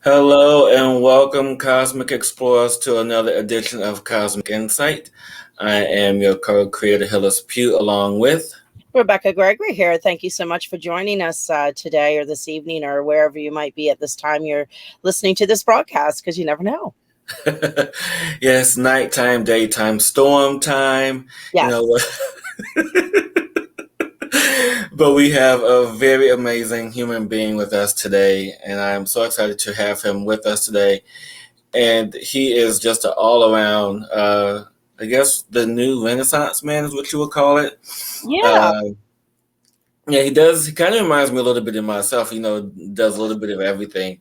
Hello and welcome, Cosmic Explorers, to another edition of Cosmic Insight. I am your co-creator, Hillis Pugh, along with Rebecka Gregory here. Thank you so much for joining us today or this evening or wherever you might be at this time you're listening to this broadcast, because you never know. yes, nighttime, daytime, storm time. You Yes. know what? But we have a very amazing human being with us today, and I'm so excited to have him with us today. And he is just an all-around, I guess, the new Renaissance man is what you would call it. Yeah. Uh, Yeah, he does. He kind of reminds me a little bit of myself, does a little bit of everything.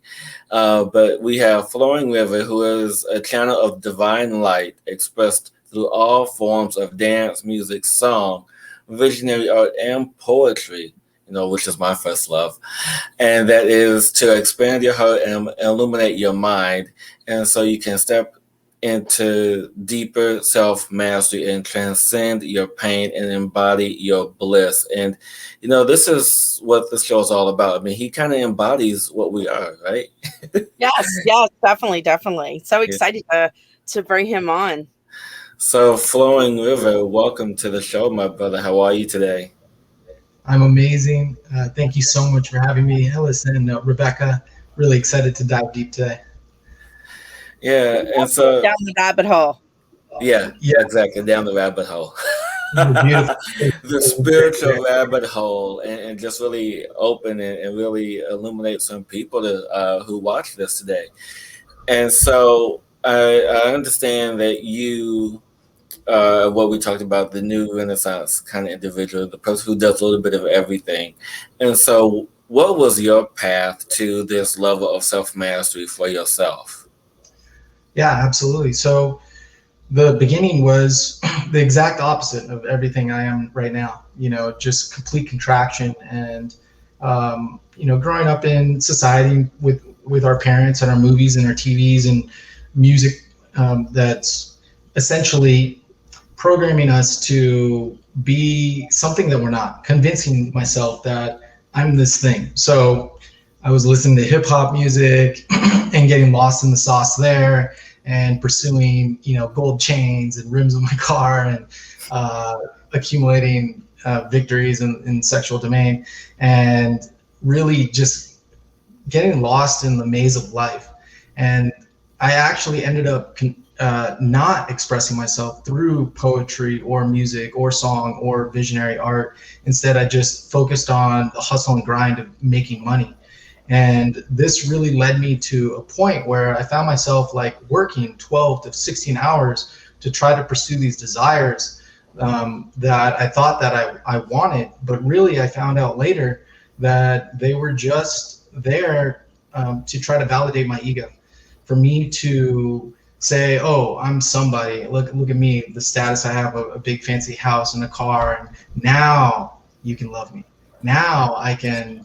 But we have Flowing River, who is a channel of divine light expressed through all forms of dance, music, song, visionary art, and poetry, which is my first love. And that is to expand your heart and illuminate your mind. And so you can step into deeper self mastery and transcend your pain and embody your bliss. And this is what this show is all about. I mean, he kind of embodies what we are, right? Yes, definitely. So excited to bring him on. So, Flowing River, welcome to the show, my brother. How are you today? I'm amazing. Thank you so much for having me, Hillis and Rebecka. Really excited to dive deep today. Yeah, and so down the rabbit hole. Yeah, exactly, down the rabbit hole. Beautiful. The spiritual rabbit hole, and just really open and really illuminate some people who watch this today. And so I understand that you, what we talked about, the new Renaissance kind of individual, the person who does a little bit of everything. And so, what was your path to this level of self-mastery for yourself? Yeah, absolutely. So the beginning was the exact opposite of everything I am right now, just complete contraction. And, growing up in society with our parents and our movies and our TVs and music, that's essentially programming us to be something that we're not, convincing myself that I'm this thing. So I was listening to hip hop music and getting lost in the sauce there, and pursuing, gold chains and rims of my car, and accumulating victories in sexual domain, and really just getting lost in the maze of life. And I actually ended up not expressing myself through poetry or music or song or visionary art. Instead, I just focused on the hustle and grind of making money. And this really led me to a point where I found myself like working 12 to 16 hours to try to pursue these desires that I thought that I wanted. But really, I found out later that they were just there to try to validate my ego, for me to say, oh, I'm somebody. Look at me, the status I have, a big fancy house and a car. And now you can love me. Now I can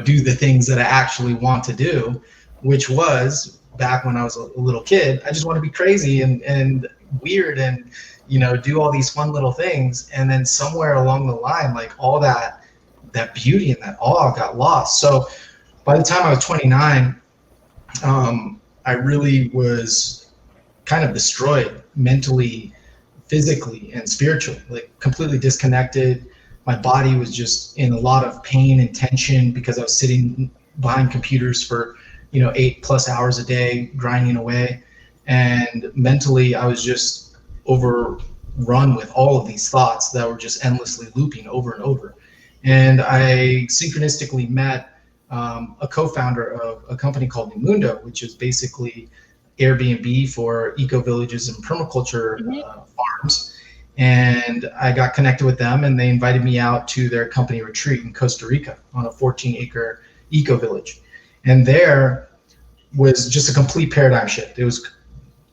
do the things that I actually want to do, which was back when I was a little kid. I just want to be crazy and weird and, do all these fun little things. And then somewhere along the line, like all that beauty and that awe got lost. So by the time I was 29, I really was kind of destroyed mentally, physically, and spiritually, like completely disconnected. My body was just in a lot of pain and tension because I was sitting behind computers for 8+ hours a day, grinding away. And mentally, I was just overrun with all of these thoughts that were just endlessly looping over and over. And I synchronistically met a co-founder of a company called Mundo, which is basically Airbnb for eco villages and permaculture farms. And I got connected with them, and they invited me out to their company retreat in Costa Rica on a 14-acre eco village. And there was just a complete paradigm shift. It was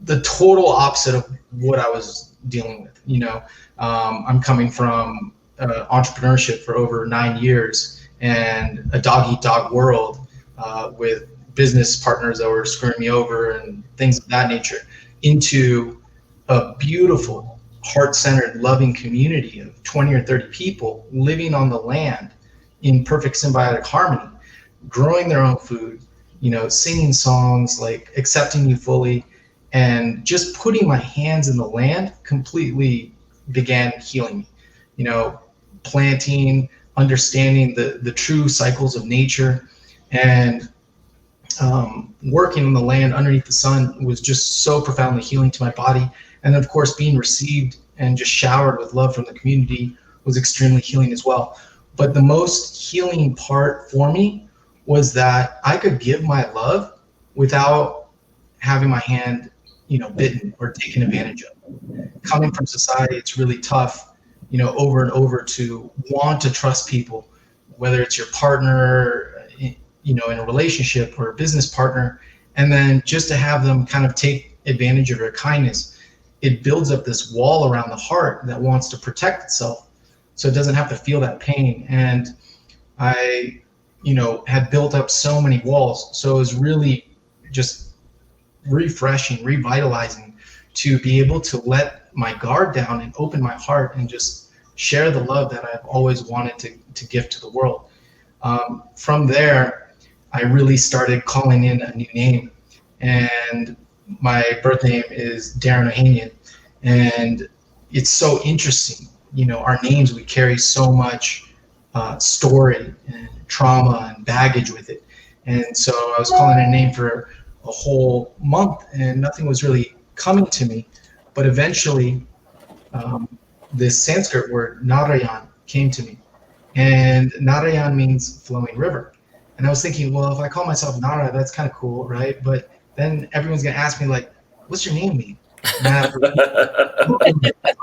the total opposite of what I was dealing with. I'm coming from entrepreneurship for over 9 years and a dog-eat-dog world with business partners that were screwing me over and things of that nature, into a beautiful, heart-centered, loving community of 20 or 30 people living on the land in perfect symbiotic harmony, growing their own food, singing songs, like accepting you fully, and just putting my hands in the land completely began healing me. Planting, understanding the true cycles of nature, and working in the land underneath the sun was just so profoundly healing to my body. And then, of course, being received and just showered with love from the community was extremely healing as well. But the most healing part for me was that I could give my love without having my hand, bitten or taken advantage of. Coming from society, it's really tough, over and over to want to trust people, whether it's your partner, in a relationship or a business partner, and then just to have them kind of take advantage of your kindness, it builds up this wall around the heart that wants to protect itself so it doesn't have to feel that pain. And I, had built up so many walls. So it was really just refreshing, revitalizing to be able to let my guard down and open my heart and just share the love that I've always wanted to give to the world. From there, I really started calling in a new name, and my birth name is Darren Ohanian, and it's so interesting. Our names, we carry so much story and trauma and baggage with it. And so I was calling a name for a whole month, and nothing was really coming to me. But eventually, this Sanskrit word, Narayan, came to me. And Narayan means flowing river. And I was thinking, well, if I call myself Nara, that's kind of cool, right? But then everyone's going to ask me, like, what's your name mean?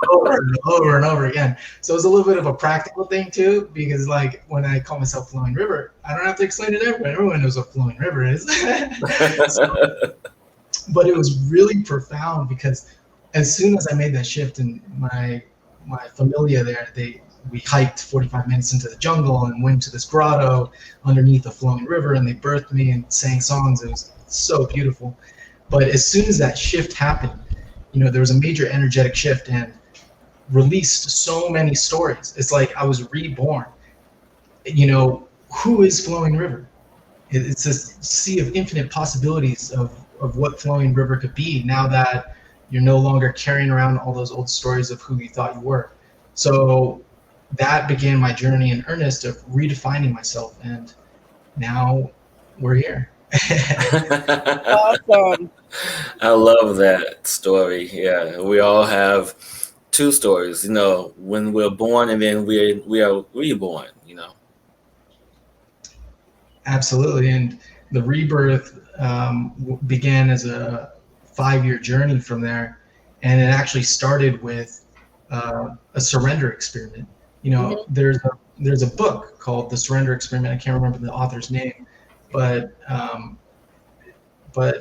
Over and over and over again. So it was a little bit of a practical thing too, because like when I call myself Flowing River, I don't have to explain it to everyone. Everyone knows what Flowing River is. But it was really profound because as soon as I made that shift, and my familia there, we hiked 45 minutes into the jungle and went to this grotto underneath the flowing river, and they birthed me and sang songs. It was so beautiful. But as soon as that shift happened, there was a major energetic shift and released so many stories. It's like I was reborn. Who is Flowing River? It's this sea of infinite possibilities of what Flowing River could be now that you're no longer carrying around all those old stories of who you thought you were. So that began my journey in earnest of redefining myself, and now we're here. Awesome. I love that story. Yeah, we all have two stories, when we're born and then we are reborn, Absolutely. And the rebirth began as a 5-year journey from there, and it actually started with a surrender experiment. There's a book called The Surrender Experiment. I can't remember the author's name, but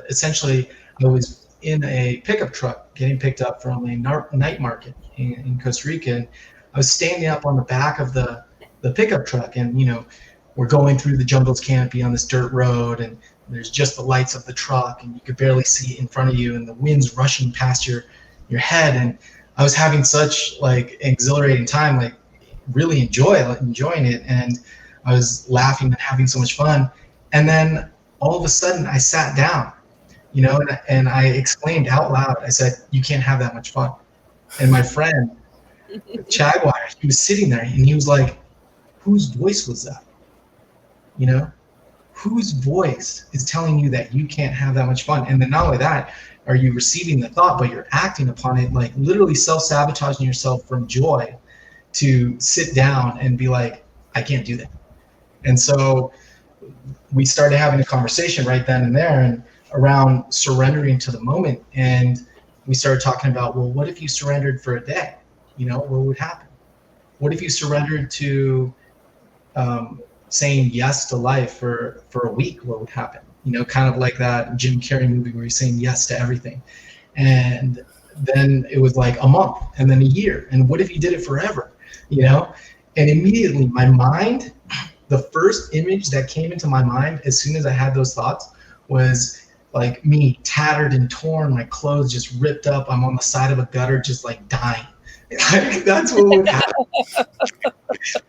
essentially I was in a pickup truck getting picked up from a night market in Costa Rica, and I was standing up on the back of the pickup truck, and we're going through the jungle's canopy on this dirt road, and there's just the lights of the truck, and you could barely see in front of you, and the wind's rushing past your head. And I was having such like exhilarating time, like really enjoying it, and I was laughing and having so much fun. And then all of a sudden I sat down, and I exclaimed out loud, I said, "You can't have that much fun." And my friend Chagwire, he was sitting there, and he was like, "Whose voice was that? Whose voice is telling you that you can't have that much fun?" And then not only that, are you receiving the thought, but you're acting upon it, like literally self-sabotaging yourself from joy to sit down and be like, "I can't do that." And so we started having a conversation right then and there, and around surrendering to the moment. And we started talking about, well, what if you surrendered for a day? What would happen? What if you surrendered to saying yes to life for a week? What would happen? Kind of like that Jim Carrey movie where he's saying yes to everything. And then it was like a month, and then a year. And what if you did it forever? And immediately my mind, the first image that came into my mind as soon as I had those thoughts was like me tattered and torn, my clothes just ripped up. I'm on the side of a gutter, just like dying. Like, that's what would happen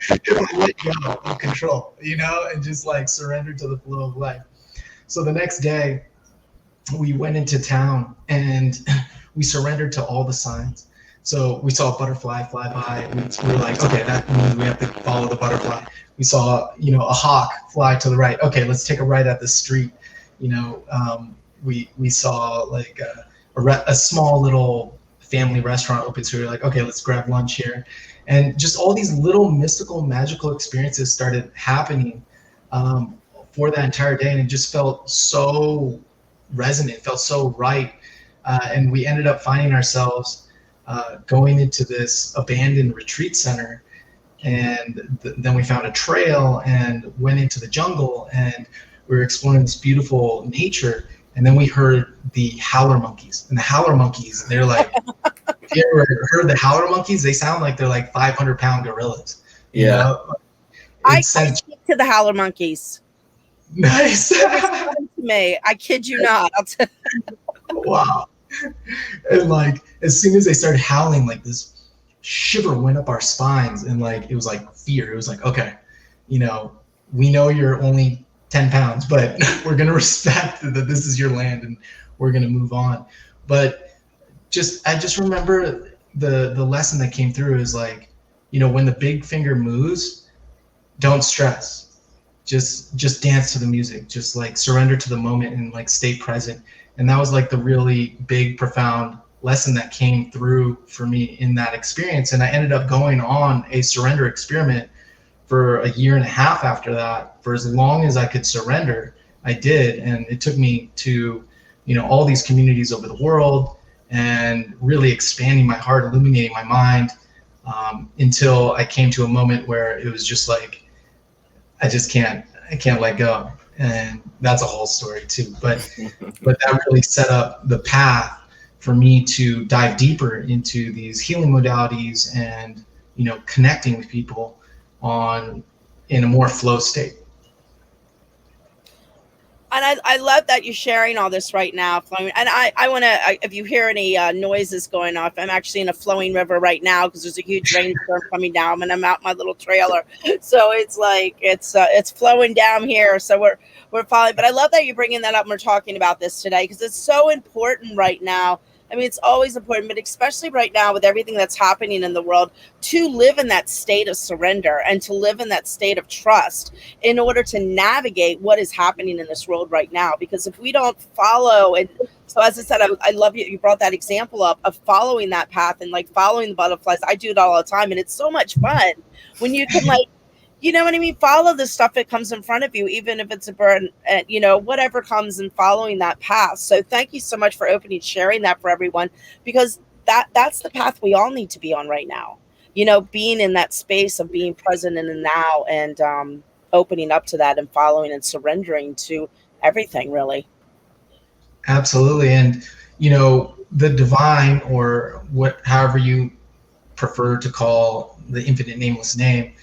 if I let go of control, and just like surrender to the flow of life. So the next day we went into town and we surrendered to all the signs. So we saw a butterfly fly by. We were like, okay, that means we have to follow the butterfly. We saw, a hawk fly to the right. Okay, let's take a right at the street. We saw like a small little family restaurant open. So we were like, okay, let's grab lunch here. And just all these little mystical, magical experiences started happening for that entire day. And it just felt so resonant, felt so right. And we ended up finding ourselves going into this abandoned retreat center. And then we found a trail and went into the jungle, and we were exploring this beautiful nature. And then we heard the howler monkeys. And the howler monkeys, they're like, if you ever heard the howler monkeys, they sound like they're like 500-pound gorillas. Yeah. I speak to the howler monkeys. Nice. To me, I kid you not. Wow. And like, as soon as they started howling, like this shiver went up our spines, and like, it was like fear. It was like, okay, we know you're only 10 pounds, but we're going to respect that this is your land and we're going to move on. But I just remember the lesson that came through is like, when the big finger moves, don't stress. Just dance to the music. Just like surrender to the moment and like stay present. And that was like the really big, profound lesson that came through for me in that experience. And I ended up going on a surrender experiment for a year and a half after that. For as long as I could surrender, I did. And it took me to, all these communities over the world, and really expanding my heart, illuminating my mind, until I came to a moment where it was just like, I can't let go. And that's a whole story too. But that really set up the path for me to dive deeper into these healing modalities and, connecting with people in a more flow state. And I love that you're sharing all this right now, flowing. And I want to, if you hear any noises going off, I'm actually in a flowing river right now because there's a huge rainstorm coming down, and I'm out my little trailer. So it's like it's flowing down here. So we're following. But I love that you're bringing that up and we're talking about this today because it's so important right now. I mean, it's always important, but especially right now with everything that's happening in the world, to live in that state of surrender and to live in that state of trust in order to navigate what is happening in this world right now. Because if we don't follow, and so as I said, I love you brought that example up of following that path and like following the butterflies. I do it all the time, and it's so much fun when you can like, you know what I mean? Follow the stuff that comes in front of you, even if it's a bird, whatever comes and following that path. So thank you so much for sharing that for everyone, because that's the path we all need to be on right now. Being in that space of being present in the now and opening up to that and following and surrendering to everything, really. Absolutely. And, the divine, or however you prefer to call the infinite nameless name,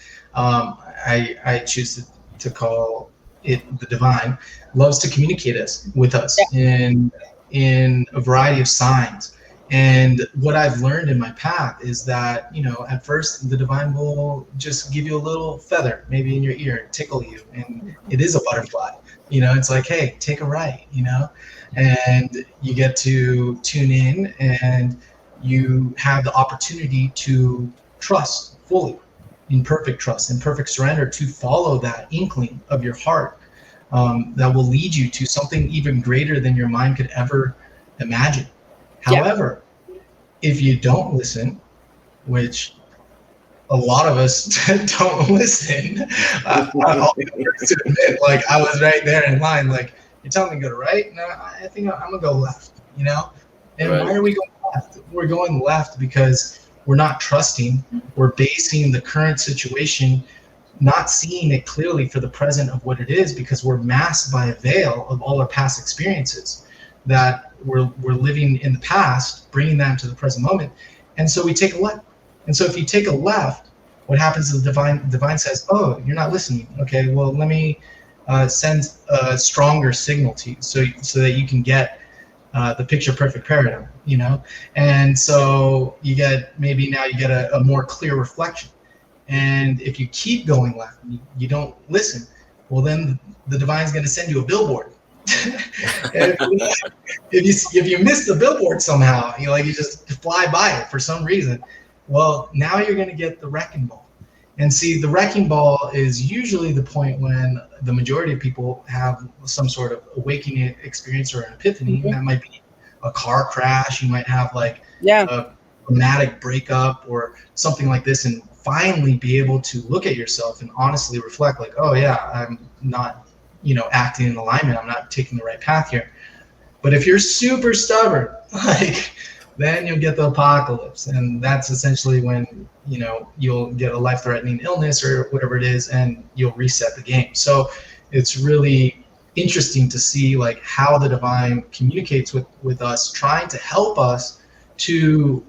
I choose to call it the divine, loves to communicate with us in a variety of signs. And what I've learned in my path is that, at first the divine will just give you a little feather, maybe in your ear, tickle you. And it is a butterfly, it's like, hey, take a right, and you get to tune in and you have the opportunity to trust fully, in perfect trust, in perfect surrender, to follow that inkling of your heart that will lead you to something even greater than your mind could ever imagine. However, if you don't listen, which a lot of us don't listen, I'll be the first to admit, like, I was right there in line, like, you're telling me to go to right? No, I think I'm going to go left, And right. Why are we going left? We're going left because we're not trusting. We're basing the current situation, not seeing it clearly for the present of what it is, because we're masked by a veil of all our past experiences that we're living in the past, bringing that into the present moment. And so we take a left. And so if you take a left, what happens is the divine says, oh, you're not listening. Okay, well, let me send a stronger signal to you so that you can get the picture perfect paradigm, and so you get a more clear reflection. And if you keep going left, you don't listen, well, then the divine's going to send you a billboard And if you miss the billboard somehow, you just fly by it for some reason. Well, now you're going to get the wrecking ball. And see, the wrecking ball is usually the point when the majority of people have some sort of awakening experience or an epiphany. Mm-hmm. That might be a car crash. You might have like Yeah. a dramatic breakup or something like this, and finally be able to look at yourself and honestly reflect like, oh yeah, I'm not, acting in alignment. I'm not taking the right path here. But if you're super stubborn, then you'll get the apocalypse. And that's essentially when, you'll get a life-threatening illness or whatever it is, and you'll reset the game. So it's really interesting to see like how the divine communicates with us, trying to help us to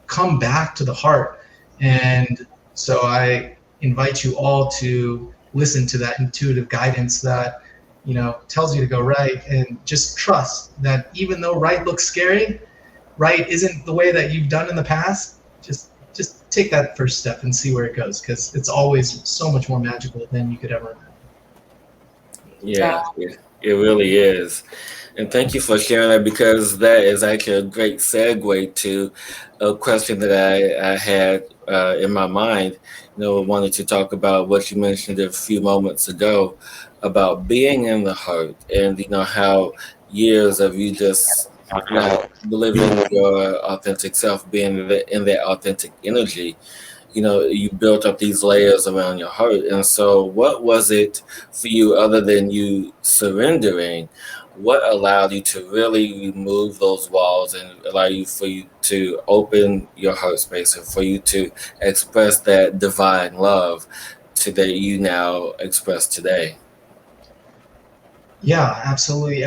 come back to the heart. And so I invite you all to listen to that intuitive guidance that, tells you to go right, and just trust that even though right looks scary, right isn't the way that you've done in the past. Just take that first step and see where it goes, because it's always so much more magical than you could ever imagine. Yeah, it really is. And thank you for sharing that, because that is actually a great segue to a question that I had in my mind. Wanted to talk about what you mentioned a few moments ago about being in the heart, and how years of you just living your authentic self, being in that authentic energy, you built up these layers around your heart. And so what was it for you, other than you surrendering, what allowed you to really remove those walls and allow you to open your heart space, and for you to express that divine love that you now express today? Yeah, absolutely.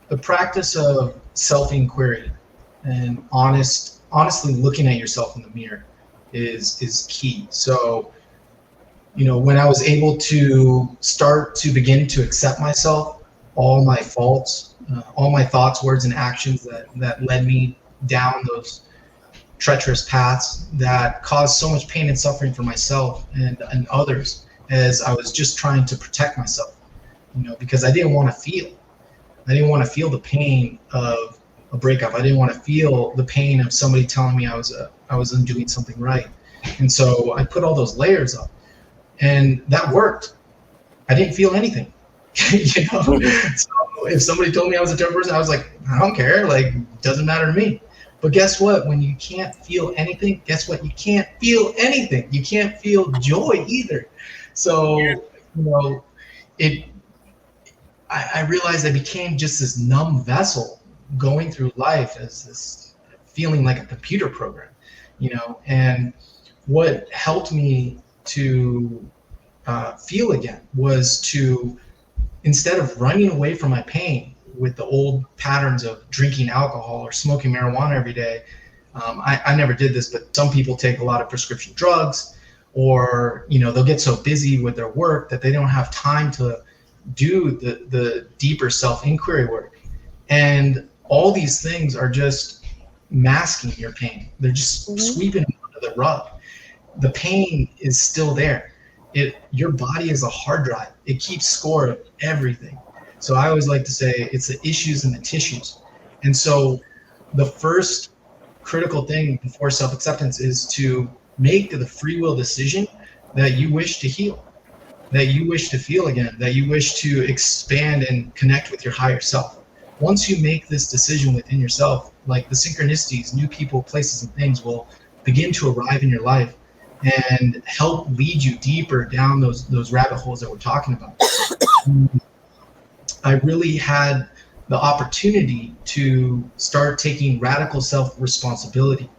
The practice of self-inquiry and honestly looking at yourself in the mirror is key. So, when I was able to start to begin to accept myself, all my faults, all my thoughts, words, and actions that led me down those treacherous paths that caused so much pain and suffering for myself and others, as I was just trying to protect myself, because I didn't want to feel. I didn't want to feel the pain of a breakup. I didn't want to feel the pain of somebody telling me I wasn't doing something right. And so I put all those layers up, and that worked. I didn't feel anything. So if somebody told me I was a terrible person, I was like, I don't care. Doesn't matter to me. But guess what? When you can't feel anything, guess what? You can't feel anything. You can't feel joy either. So, I realized I became just this numb vessel going through life as this feeling like a computer program, and what helped me to feel again was to, instead of running away from my pain with the old patterns of drinking alcohol or smoking marijuana every day. I never did this, but some people take a lot of prescription drugs, or, they'll get so busy with their work that they don't have time to do the deeper self-inquiry work. And all these things are just masking your pain. They're just sweeping it under the rug. The pain is still there. Your body is a hard drive. It keeps score of everything. So I always like to say it's the issues and the tissues. And so the first critical thing before self-acceptance is to make the free will decision that you wish to heal, that you wish to feel again, that you wish to expand and connect with your higher self. Once you make this decision within yourself, like the synchronicities, new people, places, and things will begin to arrive in your life and help lead you deeper down those rabbit holes that we're talking about. I really had the opportunity to start taking radical self-responsibility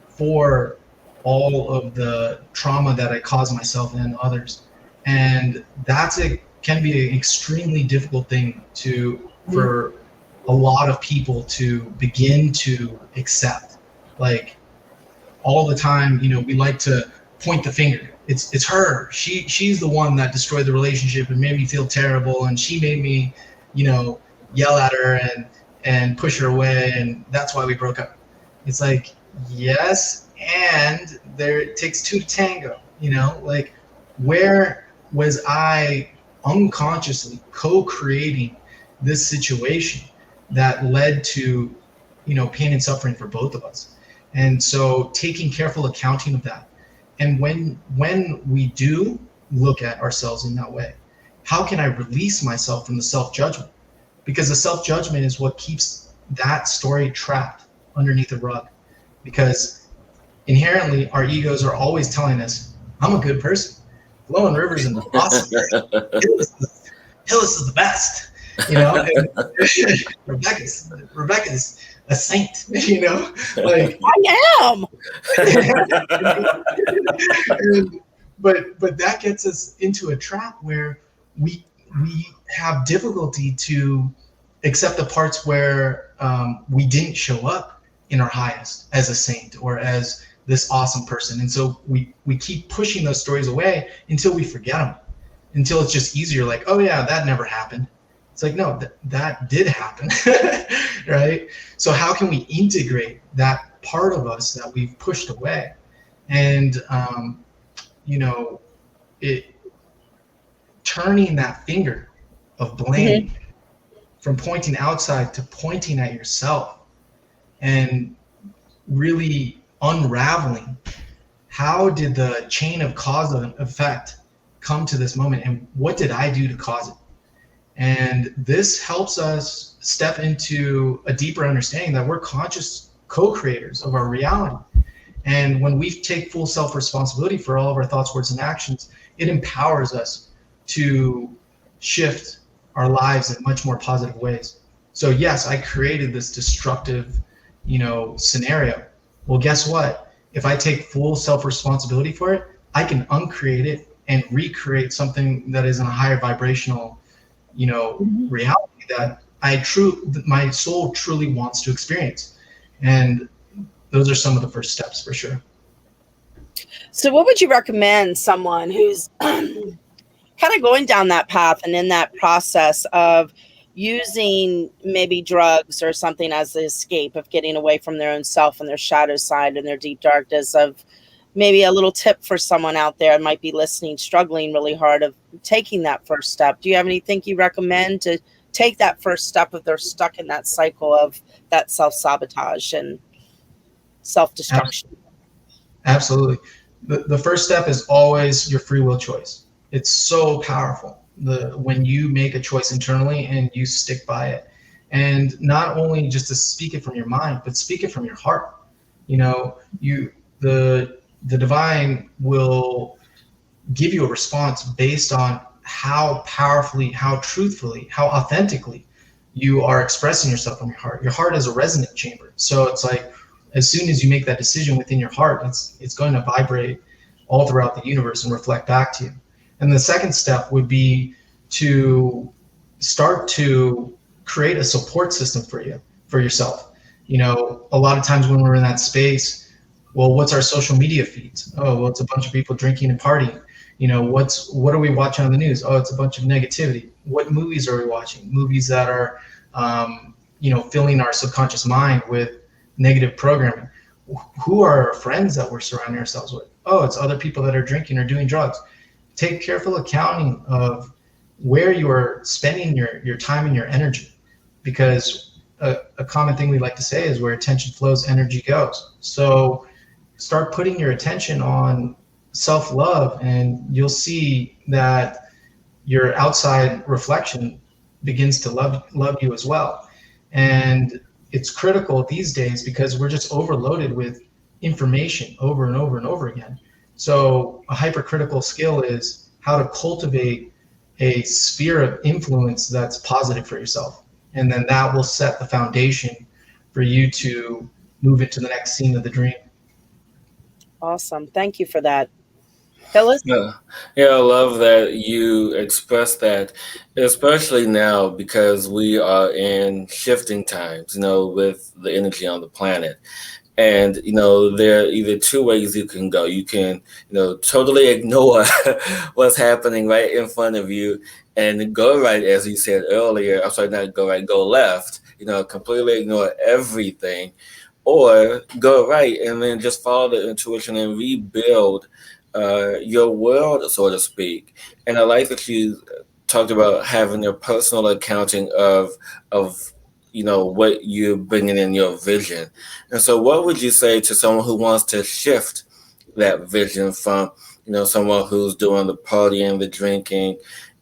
for all of the trauma that I caused myself and others. And can be an extremely difficult thing for a lot of people to begin to accept. Like, all the time, we like to point the finger. It's her. She's the one that destroyed the relationship and made me feel terrible, and she made me, yell at her and push her away, and that's why we broke up. It's like, yes, and it takes two to tango. Where was I unconsciously co-creating this situation that led to, pain and suffering for both of us. And so taking careful accounting of that. And when we do look at ourselves in that way, how can I release myself from the self-judgment? Because the self-judgment is what keeps that story trapped underneath the rug. Because inherently our egos are always telling us, I'm a good person. Flowing Rivers an awesome person. Hillis is the best. And Rebecca's a saint, like I am. but that gets us into a trap where we have difficulty to accept the parts where we didn't show up in our highest as a saint or as this awesome person. And so we keep pushing those stories away until we forget them, until it's just easier. Like, oh yeah, that never happened. It's like, no, that did happen. Right? So how can we integrate that part of us that we've pushed away? And, turning that finger of blame from pointing outside to pointing at yourself and really unraveling how did the chain of cause and effect come to this moment and what did I do to cause it? And this helps us step into a deeper understanding that we're conscious co-creators of our reality. And when we take full self-responsibility for all of our thoughts, words, and actions, it empowers us to shift our lives in much more positive ways. So yes, I created this destructive, scenario. Well, guess what? If I take full self-responsibility for it, I can uncreate it and recreate something that is in a higher vibrational, reality that my soul truly wants to experience. And those are some of the first steps for sure. So what would you recommend someone who's kind of going down that path and in that process of using maybe drugs or something as the escape of getting away from their own self and their shadow side and their deep darkness? Of maybe a little tip for someone out there might be listening, struggling really hard of taking that first step. Do you have anything you recommend to take that first step if they're stuck in that cycle of that self-sabotage and self-destruction? Absolutely. The first step is always your free will choice. It's so powerful when you make a choice internally and you stick by it. And not only just to speak it from your mind, but speak it from your heart. The divine will give you a response based on how powerfully, how truthfully, how authentically you are expressing yourself from your heart. Your heart is a resonant chamber. So it's like, as soon as you make that decision within your heart, it's going to vibrate all throughout the universe and reflect back to you. And the second step would be to start to create a support system for yourself. A lot of times when we're in that space, well, what's our social media feeds? Oh, well, it's a bunch of people drinking and partying. What are we watching on the news? Oh, it's a bunch of negativity. What movies are we watching? Movies that are, filling our subconscious mind with negative programming. Who are our friends that we're surrounding ourselves with? Oh, it's other people that are drinking or doing drugs. Take careful accounting of where you are spending your time and your energy, because a common thing we like to say is where attention flows, energy goes. So start putting your attention on self-love, and you'll see that your outside reflection begins to love you as well. And it's critical these days because we're just overloaded with information over and over and over again. So a hypercritical skill is how to cultivate a sphere of influence that's positive for yourself. And then that will set the foundation for you to move into the next scene of the dream. Awesome. Thank you for that. Hillis? Yeah, I love that you express that, especially now because we are in shifting times, with the energy on the planet. And, there are either two ways you can go. You can, totally ignore what's happening right in front of you and go right, as you said earlier. I'm sorry, not go right, go left, completely ignore everything, or go right and then just follow the intuition and rebuild your world, so to speak. And I like that you talked about having a personal accounting of what you're bringing in your vision. And so, what would you say to someone who wants to shift that vision from someone who's doing the partying, the drinking,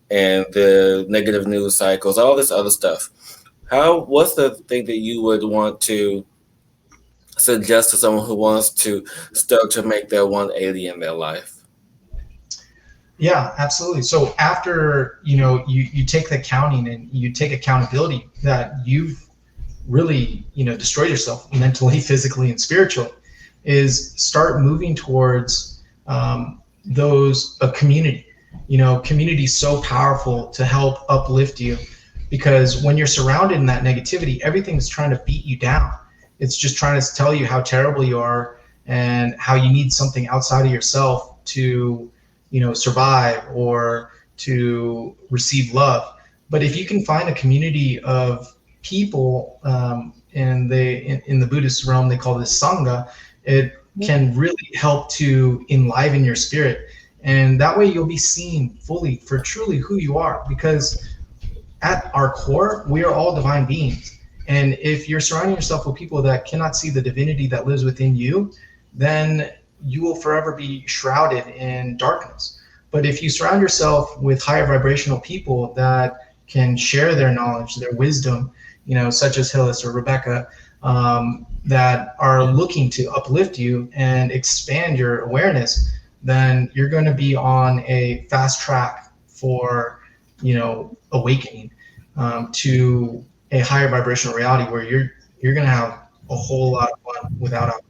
and the negative news cycles, all this other stuff? What's the thing that you would want to suggest to someone who wants to start to make their 180 in their life? Yeah, absolutely. So after, you take the accounting and you take accountability that you've really, destroyed yourself mentally, physically, and spiritually, is start moving towards a community. Community is so powerful to help uplift you, because when you're surrounded in that negativity, everything's trying to beat you down. It's just trying to tell you how terrible you are and how you need something outside of yourself to survive or to receive love. But if you can find a community of people, in the Buddhist realm, they call this Sangha, it can really help to enliven your spirit. And that way you'll be seen fully for truly who you are, because at our core, we are all divine beings. And if you're surrounding yourself with people that cannot see the divinity that lives within you, then you will forever be shrouded in darkness. But if you surround yourself with higher vibrational people that can share their knowledge, their wisdom, such as Hillis or Rebecka, that are looking to uplift you and expand your awareness, then you're going to be on a fast track for, awakening to a higher vibrational reality where you're going to have a whole lot of fun without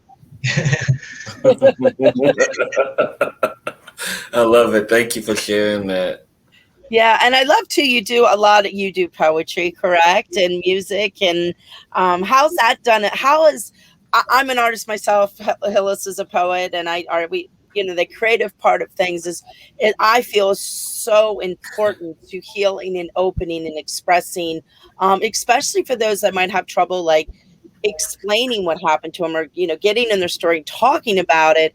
I love it. Thank you for sharing that. Yeah, and I love too. You do poetry, correct, and music, and how's that done? I'm an artist myself. Hillis is a poet, and the creative part of things I feel is so important to healing and opening and expressing, especially for those that might have trouble like explaining what happened to them, or getting in their story, talking about it.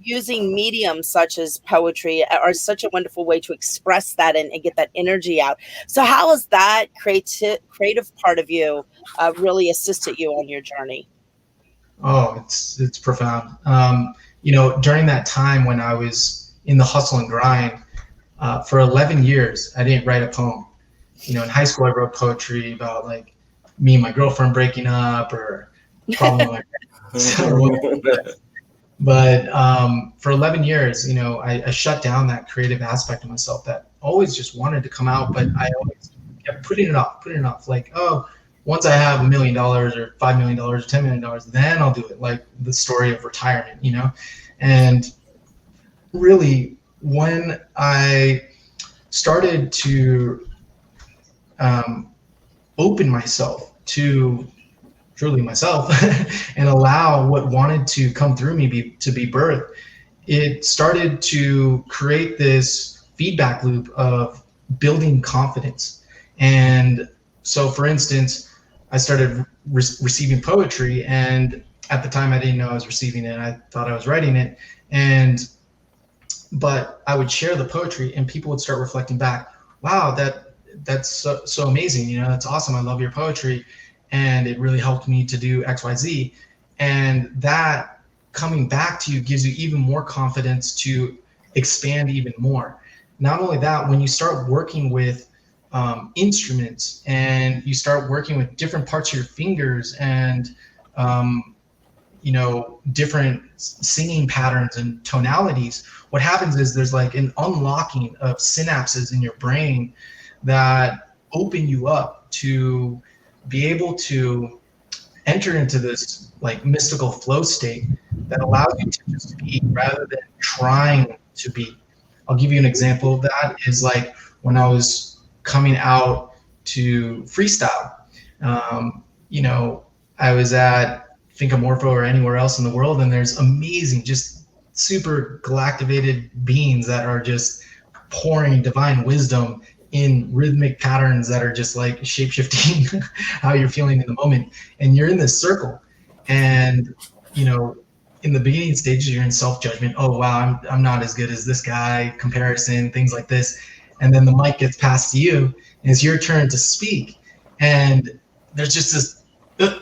Using mediums such as poetry are such a wonderful way to express that and get that energy out. So how has that creative part of you really assisted you on your journey? Oh, it's profound. During that time when I was in the hustle and grind, for 11 years, I didn't write a poem. In high school, I wrote poetry about like me and my girlfriend breaking up, or problem with my But for 11 years, I shut down that creative aspect of myself that always just wanted to come out, but I always kept putting it off. Like, oh, once I have $1 million or $5 million or $10 million, then I'll do it. Like the story of retirement, And really, when I started to open myself to truly myself and allow what wanted to come through me to be birthed, it started to create this feedback loop of building confidence. And so, for instance, I started receiving poetry, and at the time I didn't know I was receiving it. I thought I was writing it, but I would share the poetry and people would start reflecting back, wow, that's so amazing, that's awesome, I love your poetry, and it really helped me to do XYZ. And that coming back to you gives you even more confidence to expand even more. Not only that, when you start working with instruments and you start working with different parts of your fingers and different singing patterns and tonalities, what happens is there's like an unlocking of synapses in your brain that open you up to be able to enter into this like mystical flow state that allows you to just be rather than trying to be. I'll give you an example of that is like when I was coming out to freestyle, I was at Thinkamorpho or anywhere else in the world, and there's amazing, just super galactivated beings that are just pouring divine wisdom in rhythmic patterns that are just like shape-shifting how you're feeling in the moment. And you're in this circle, and in the beginning stages you're in self-judgment. Oh wow, I'm not as good as this guy, comparison, things like this. and then the mic gets passed to you, and it's your turn to speak, and there's just this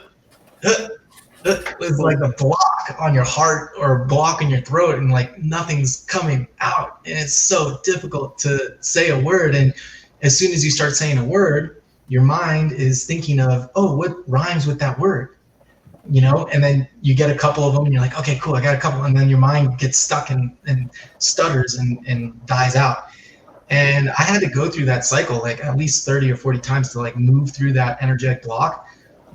it's like a block on your heart or a block in your throat, and like nothing's coming out, and it's so difficult to say a word. And as soon as you start saying a word, your mind is thinking of, oh, what rhymes with that word, you know? And then you get a couple of them and you're like, okay, cool, I got a couple. And then your mind gets stuck and stutters and dies out. And I had to go through that cycle like at least 30 or 40 times to like move through that energetic block.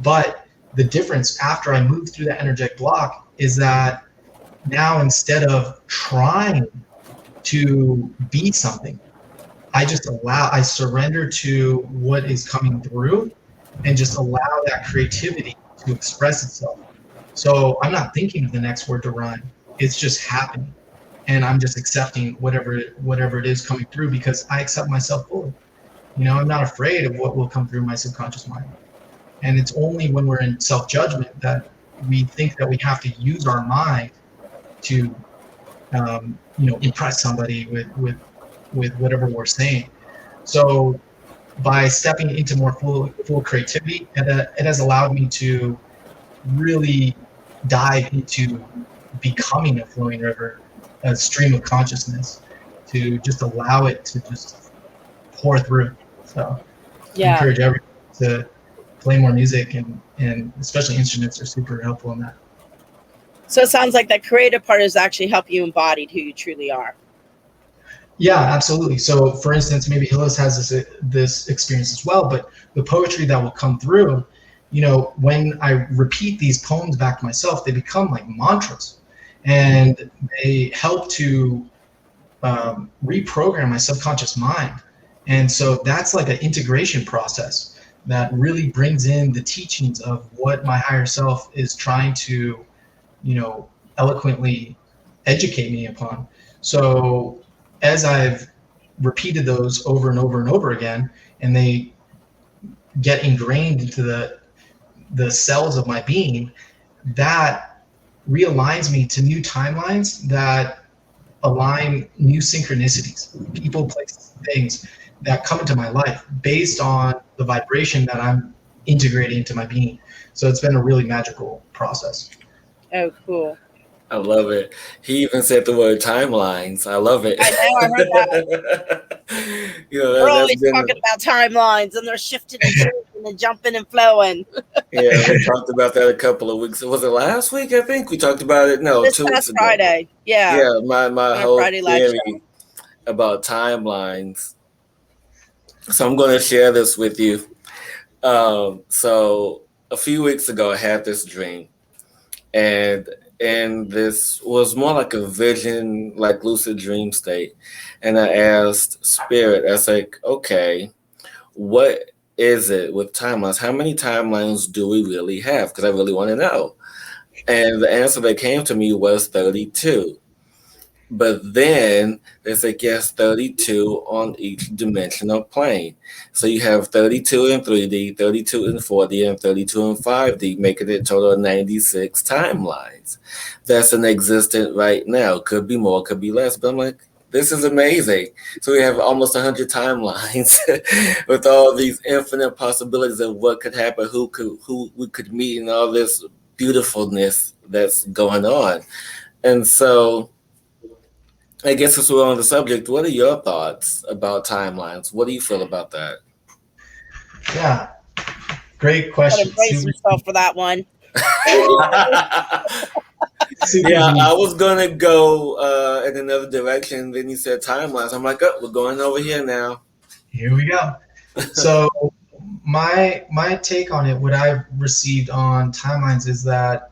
But the difference after I moved through that energetic block is that now, instead of trying to be something, I surrender to what is coming through and just allow that creativity to express itself. So I'm not thinking of the next word to rhyme. It's just happening. And I'm just accepting whatever it is coming through, because I accept myself fully. You know, I'm not afraid of what will come through my subconscious mind. And it's only when we're in self-judgment that we think that we have to use our mind to, impress somebody with whatever we're saying. So by stepping into more full creativity, it has allowed me to really dive into becoming a flowing river, a stream of consciousness, to just allow it to just pour through. So I encourage everyone to play more music, and especially instruments are super helpful in that. So it sounds like that creative part is actually help you embody who you truly are. Yeah, absolutely. So for instance, maybe Hillis has this experience as well, but the poetry that will come through, you know, when I repeat these poems back to myself, they become like mantras, and they help to reprogram my subconscious mind. And so that's like an integration process that really brings in the teachings of what my higher self is trying to, you know, eloquently educate me upon. So as I've repeated those over and over and over again, and they get ingrained into the cells of my being, that realigns me to new timelines that align new synchronicities, people, places, things that come into my life based on the vibration that I'm integrating into my being. So it's been a really magical process. Oh, cool. I love it. He even said the word timelines. I love it. I know, I heard that. We're always talking about timelines, and they're shifting and changing and jumping and flowing. Yeah, we talked about that a couple of weeks. Was it last week? I think we talked about it. No, this 2 weeks ago. Friday. Yeah. Yeah, my whole theory about timelines. So I'm going to share this with you. So a few weeks ago, I had this dream, and this was more like a vision, like lucid dream state. And I asked Spirit, I was like, okay, what is it with timelines? How many timelines do we really have? Because I really want to know. And the answer that came to me was 32. But then there's like, yes, 32 on each dimensional plane. So you have 32 in 3D, 32 in 4D, and 32 in 5D, making it a total of 96 timelines. That's in existence right now. Could be more, could be less. But I'm like, this is amazing. So we have almost 100 timelines with all these infinite possibilities of what could happen, who we could meet, and all this beautifulness that's going on. And so I guess as we're on the subject, what are your thoughts about timelines? What do you feel about that? Yeah, great question. Brace yourself for that one. Yeah, I was gonna go in another direction. Then you said timelines. I'm like, oh, we're going over here now. Here we go. So my take on it, what I've received on timelines is that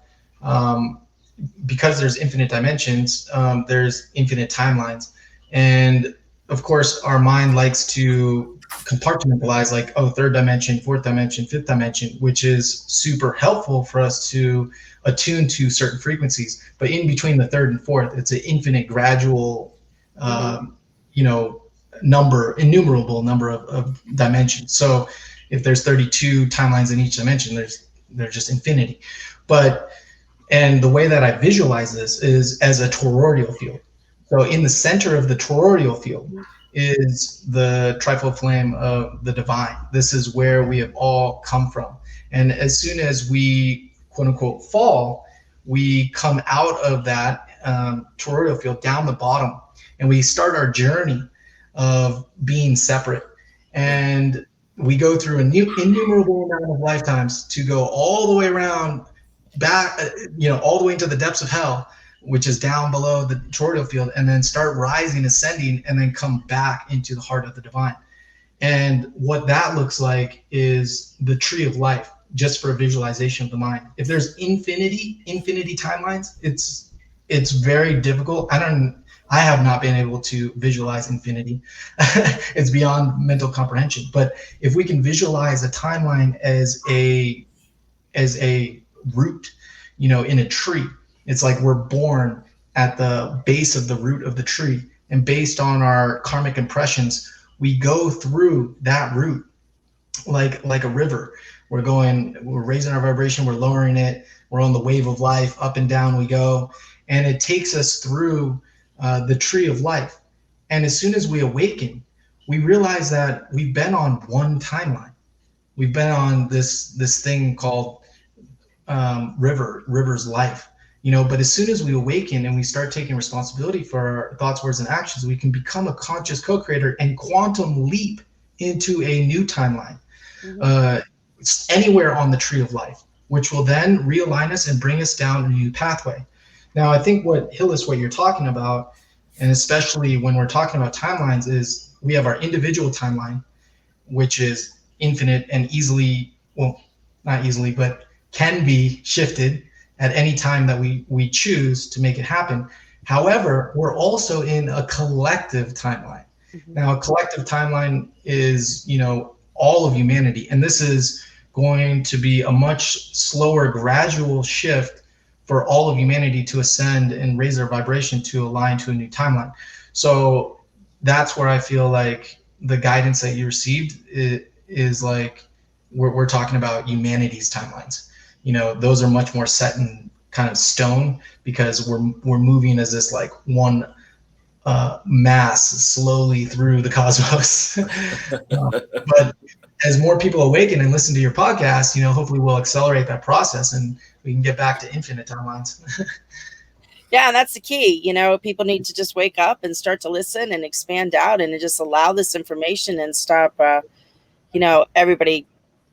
because there's infinite dimensions, there's infinite timelines. And of course, our mind likes to compartmentalize, like, oh, third dimension, fourth dimension, fifth dimension, which is super helpful for us to attune to certain frequencies. But in between the third and fourth, it's an infinite gradual, innumerable number of dimensions. So if there's 32 timelines in each dimension, there's just infinity. And the way that I visualize this is as a toroidal field. So in the center of the toroidal field, is the trifold flame of the divine. This is where we have all come from. And as soon as we, quote unquote, fall, we come out of that toroidal field down the bottom, and we start our journey of being separate. And we go through a new innumerable amount of lifetimes to go all the way around back, all the way into the depths of hell, which is down below the toroidal field, and then start rising, ascending, and then come back into the heart of the divine. And what that looks like is the tree of life, just for a visualization of the mind. If there's infinity timelines, it's very difficult. I have not been able to visualize infinity. It's beyond mental comprehension. But if we can visualize a timeline as a root, in a tree, it's like we're born at the base of the root of the tree, and based on our karmic impressions, we go through that root like a river. We're raising our vibration, we're lowering it, we're on the wave of life, up and down we go, and it takes us through the tree of life. And as soon as we awaken, we realize that we've been on one timeline. We've been on this thing called river's life, but as soon as we awaken and we start taking responsibility for our thoughts, words, and actions, we can become a conscious co-creator and quantum leap into a new timeline, anywhere on the tree of life, which will then realign us and bring us down a new pathway. Now, I think what you're talking about, and especially when we're talking about timelines, is we have our individual timeline, which is infinite and not easily, but can be shifted at any time that we choose to make it happen. However, we're also in a collective timeline. Now, a collective timeline is, all of humanity. And this is going to be a much slower, gradual shift for all of humanity to ascend and raise their vibration to align to a new timeline. So that's where I feel like the guidance that you received is like, we're talking about humanity's timelines. Those are much more set in kind of stone, because we're moving as this like one mass slowly through the cosmos. But as more people awaken and listen to your podcast, hopefully we'll accelerate that process and we can get back to infinite timelines. Yeah, and that's the key. People need to just wake up and start to listen and expand out and just allow this information and stop. Everybody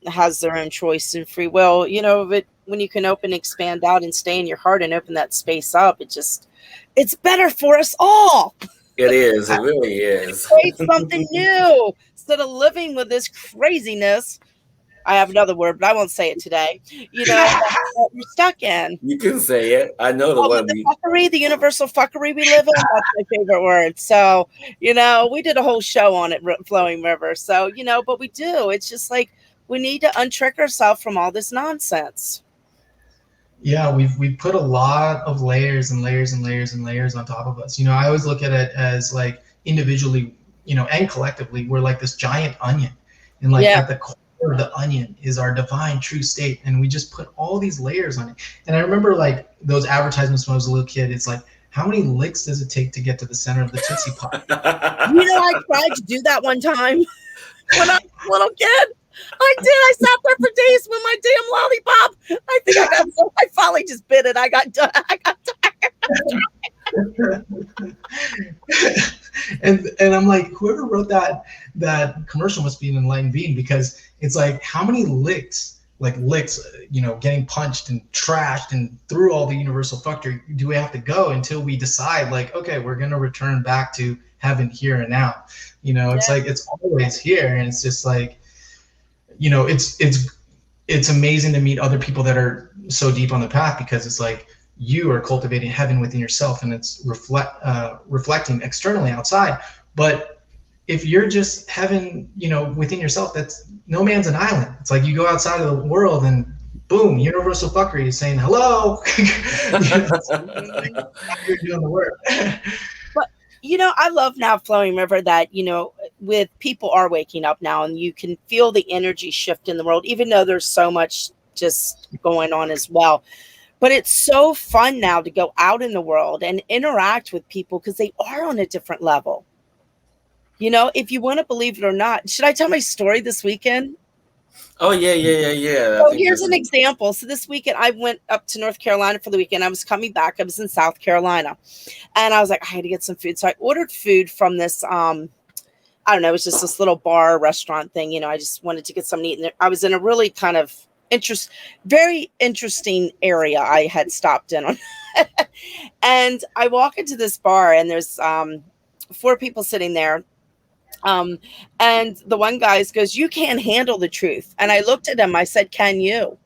has their own choice and free will. But when you can open, expand out, and stay in your heart and open that space up, it's better for us all. It is. It really is. Create something new instead of living with this craziness. I have another word, but I won't say it today. That you're stuck in. You can say it. I know the word. The fuckery, the universal fuckery we live in. That's my favorite word. So, we did a whole show on it, Flowing River. So, but we do. It's just like we need to untrick ourselves from all this nonsense. Yeah, we've put a lot of layers and layers and layers and layers on top of us. I always look at it as like individually, and collectively, we're like this giant onion, and like at the core of the onion is our divine true state, and we just put all these layers on it. And I remember like those advertisements when I was a little kid. It's like, how many licks does it take to get to the center of the Tootsie Pop? I tried to do that one time when I was a little kid. I did. I sat there for days with my damn lollipop. I think I finally just bit it. I got tired. And I'm like, whoever wrote that commercial must be an enlightened being, because it's like, how many licks, getting punched and trashed and through all the universal fuckery do we have to go until we decide like, okay, we're going to return back to heaven here and now. It's like, it's always here. And it's just like, it's amazing to meet other people that are so deep on the path, because it's like you are cultivating heaven within yourself, and it's reflecting externally outside. But if you're just heaven, within yourself, that's no man's an island. It's like you go outside of the world and boom, universal fuckery is saying hello. You're doing the work. I love now Flowing River that, with people are waking up now, and you can feel the energy shift in the world, even though there's so much just going on as well. But it's so fun now to go out in the world and interact with people because they are on a different level. You know, if you want to believe it or not, should I tell my story this weekend? Oh yeah. I So think here's this an is example. So this weekend I went up to North Carolina for the weekend. I was coming back. I was in South Carolina, and I was like, I had to get some food. So I ordered food from this I don't know, it was just this little bar restaurant thing. You know, I just wanted to get something to eat. And I was in a really kind of very interesting area I had stopped in on. And I walk into this bar and there's 4 people sitting there. Um, and the one guy goes, "You can't handle the truth." And I looked at him, I said, "Can you?"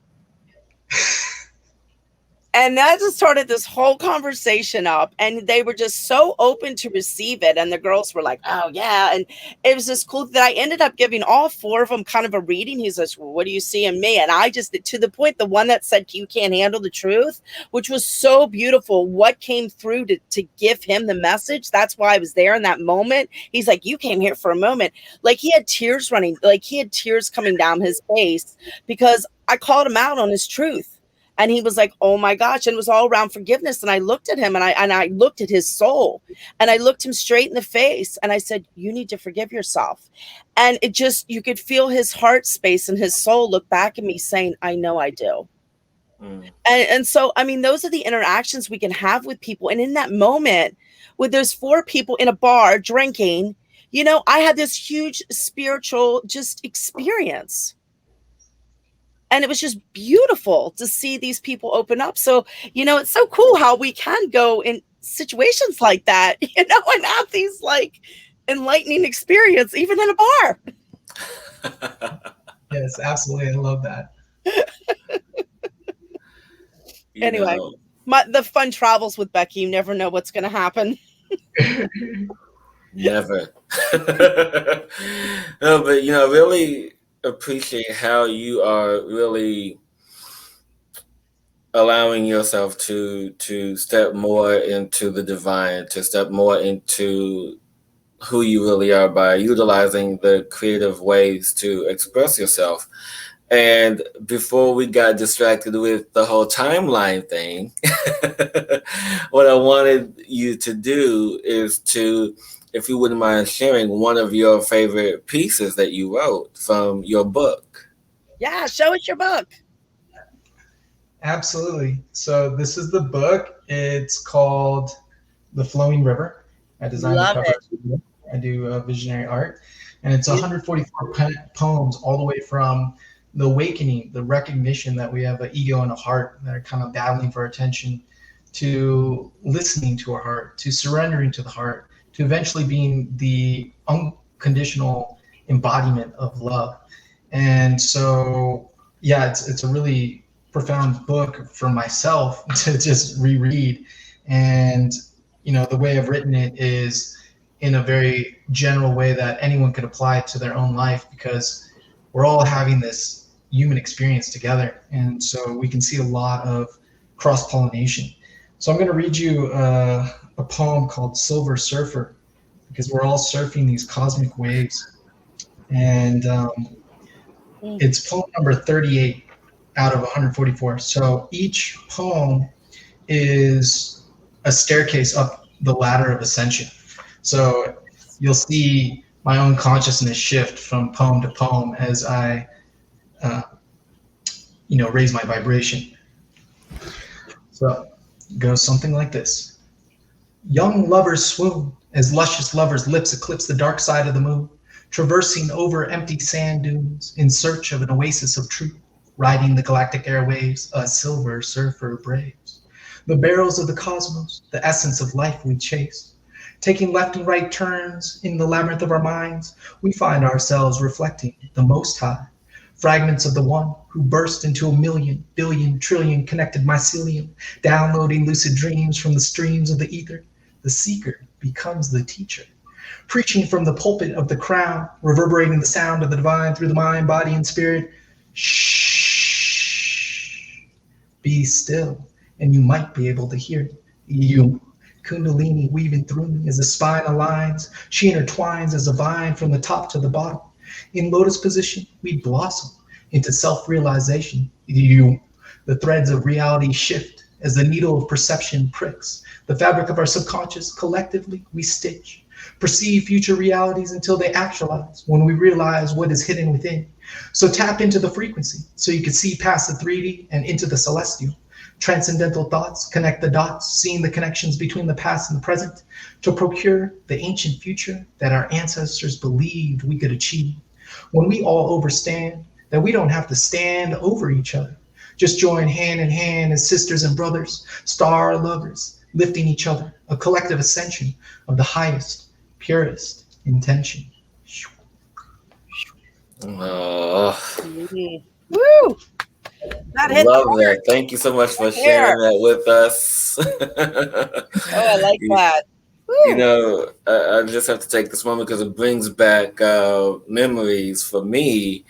And that just started this whole conversation up, and they were just so open to receive it. And the girls were like, "Oh yeah." And it was just cool that I ended up giving all 4 of them kind of a reading. He says, "Well, what do you see in me?" And I just, to the point, the one that said, "You can't handle the truth," which was so beautiful, what came through to give him the message. That's why I was there in that moment. He's like, "You came here for a moment." Like he had tears running, like he had tears coming down his face because I called him out on his truth. And he was like, "Oh my gosh." And it was all around forgiveness. And I looked at him and I looked at his soul and I looked him straight in the face. And I said, "You need to forgive yourself." And it just, you could feel his heart space and his soul look back at me saying, "I know I do." And so, I mean, those are the interactions we can have with people. And in that moment, with those 4 people in a bar drinking, you know, I had this huge spiritual just experience. And it was just beautiful to see these people open up. So, you know, it's so cool how we can go in situations like that, you know, and have these like enlightening experience, even in a bar. Yes, absolutely. I love that. Anyway, the fun travels with Becky. You never know what's going to happen. Never. No, but you know, really appreciate how you are really allowing yourself to step more into the divine, to step more into who you really are by utilizing the creative ways to express yourself. And before we got distracted with the whole timeline thing, what I wanted you to do is to, if you wouldn't mind sharing one of your favorite pieces that you wrote from your book. Yeah, show us your book. Absolutely. So this is the book. It's called The Flowing River. I designed the cover. I do visionary art. And it's 144 poems all the way from the awakening, the recognition that we have an ego and a heart that are kind of battling for attention, to listening to our heart, to surrendering to the heart, to eventually being the unconditional embodiment of love. And so, yeah, it's a really profound book for myself to just reread. And, you know, the way I've written it is in a very general way that anyone could apply it to their own life, because we're all having this human experience together. And so we can see a lot of cross-pollination. So I'm going to read you a poem called Silver Surfer, because we're all surfing these cosmic waves. And it's poem number 38 out of 144. So each poem is a staircase up the ladder of ascension. So you'll see my own consciousness shift from poem to poem as I raise my vibration. So it goes something like this. Young lovers swoon as luscious lovers' lips eclipse the dark side of the moon, traversing over empty sand dunes in search of an oasis of truth, riding the galactic airwaves, a silver surfer braves. The barrels of the cosmos, the essence of life we chase. Taking left and right turns in the labyrinth of our minds, we find ourselves reflecting the Most High, fragments of the one who burst into a million, billion, trillion connected mycelium, downloading lucid dreams from the streams of the ether. The seeker becomes the teacher, preaching from the pulpit of the crown, reverberating the sound of the divine through the mind, body, and spirit. Shh, be still, and you might be able to hear it. You, Kundalini weaving through me as the spine aligns, she intertwines as a vine from the top to the bottom. In lotus position, we blossom into self-realization. You, the threads of reality shift as the needle of perception pricks. The fabric of our subconscious, collectively, we stitch. perceive future realities until they actualize, when we realize what is hidden within. So tap into the frequency so you can see past the 3D and into the celestial. Transcendental thoughts connect the dots, seeing the connections between the past and the present to procure the ancient future that our ancestors believed we could achieve. When we all overstand, that we don't have to stand over each other. Just join hand in hand as sisters and brothers, star lovers, lifting each other, a collective ascension of the highest, purest intention. Oh, Woo! That hit love that. Thank you so much for sharing that with us. Oh, I like that. Woo. You know, I just have to take this moment because it brings back memories for me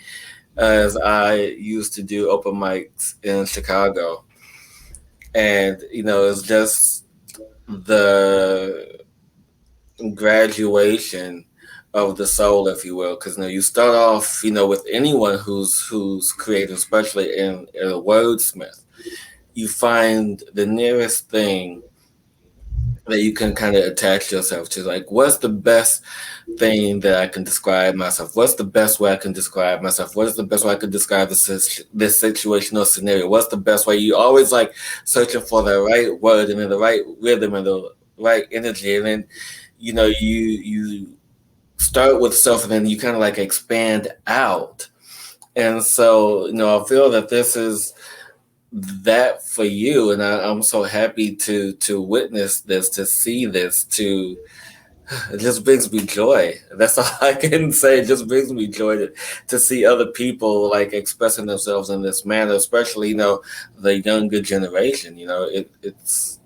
as I used to do open mics in Chicago. And, you know, it's just the graduation of the soul, if you will, because, you know, you start off, you know, with anyone who's creative, especially in a wordsmith, you find the nearest thing that you can kind of attach yourself to. Like, what's the best thing that I can describe myself? What's the best way I can describe myself? What is the best way I can describe this situation or scenario? What's the best way? You always like searching for the right word and then the right rhythm and the right energy. And then, you know, you start with self and then you kind of like expand out. And so, you know, I feel that this is that for you, and I'm so happy to witness this, to see this, it just brings me joy. That's all I can say. It just brings me joy to see other people like expressing themselves in this manner, especially, you know, the younger generation. You know, it's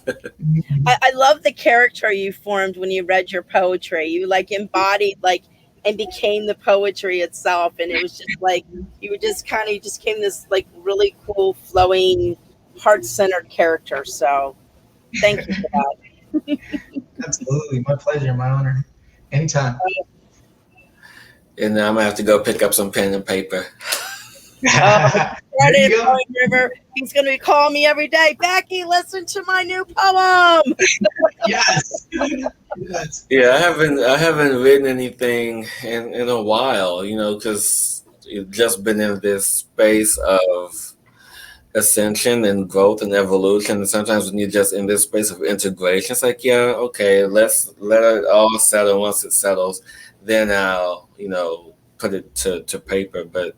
I love the character you formed when you read your poetry. You like embodied like and became the poetry itself, and it was just like you just came this like really cool, flowing, heart-centered character. So thank you for that. Absolutely, my pleasure, my honor. Anytime. And I'm gonna have to go pick up some pen and paper. Right in Flowing River. He's going to be calling me every day. Becky, listen to my new poem. Yes. Yeah, I haven't written anything in a while, you know, because you've just been in this space of ascension and growth and evolution. And sometimes when you're just in this space of integration, it's like, yeah, okay, let's let it all settle. Once it settles, then I'll, you know, put it to paper. But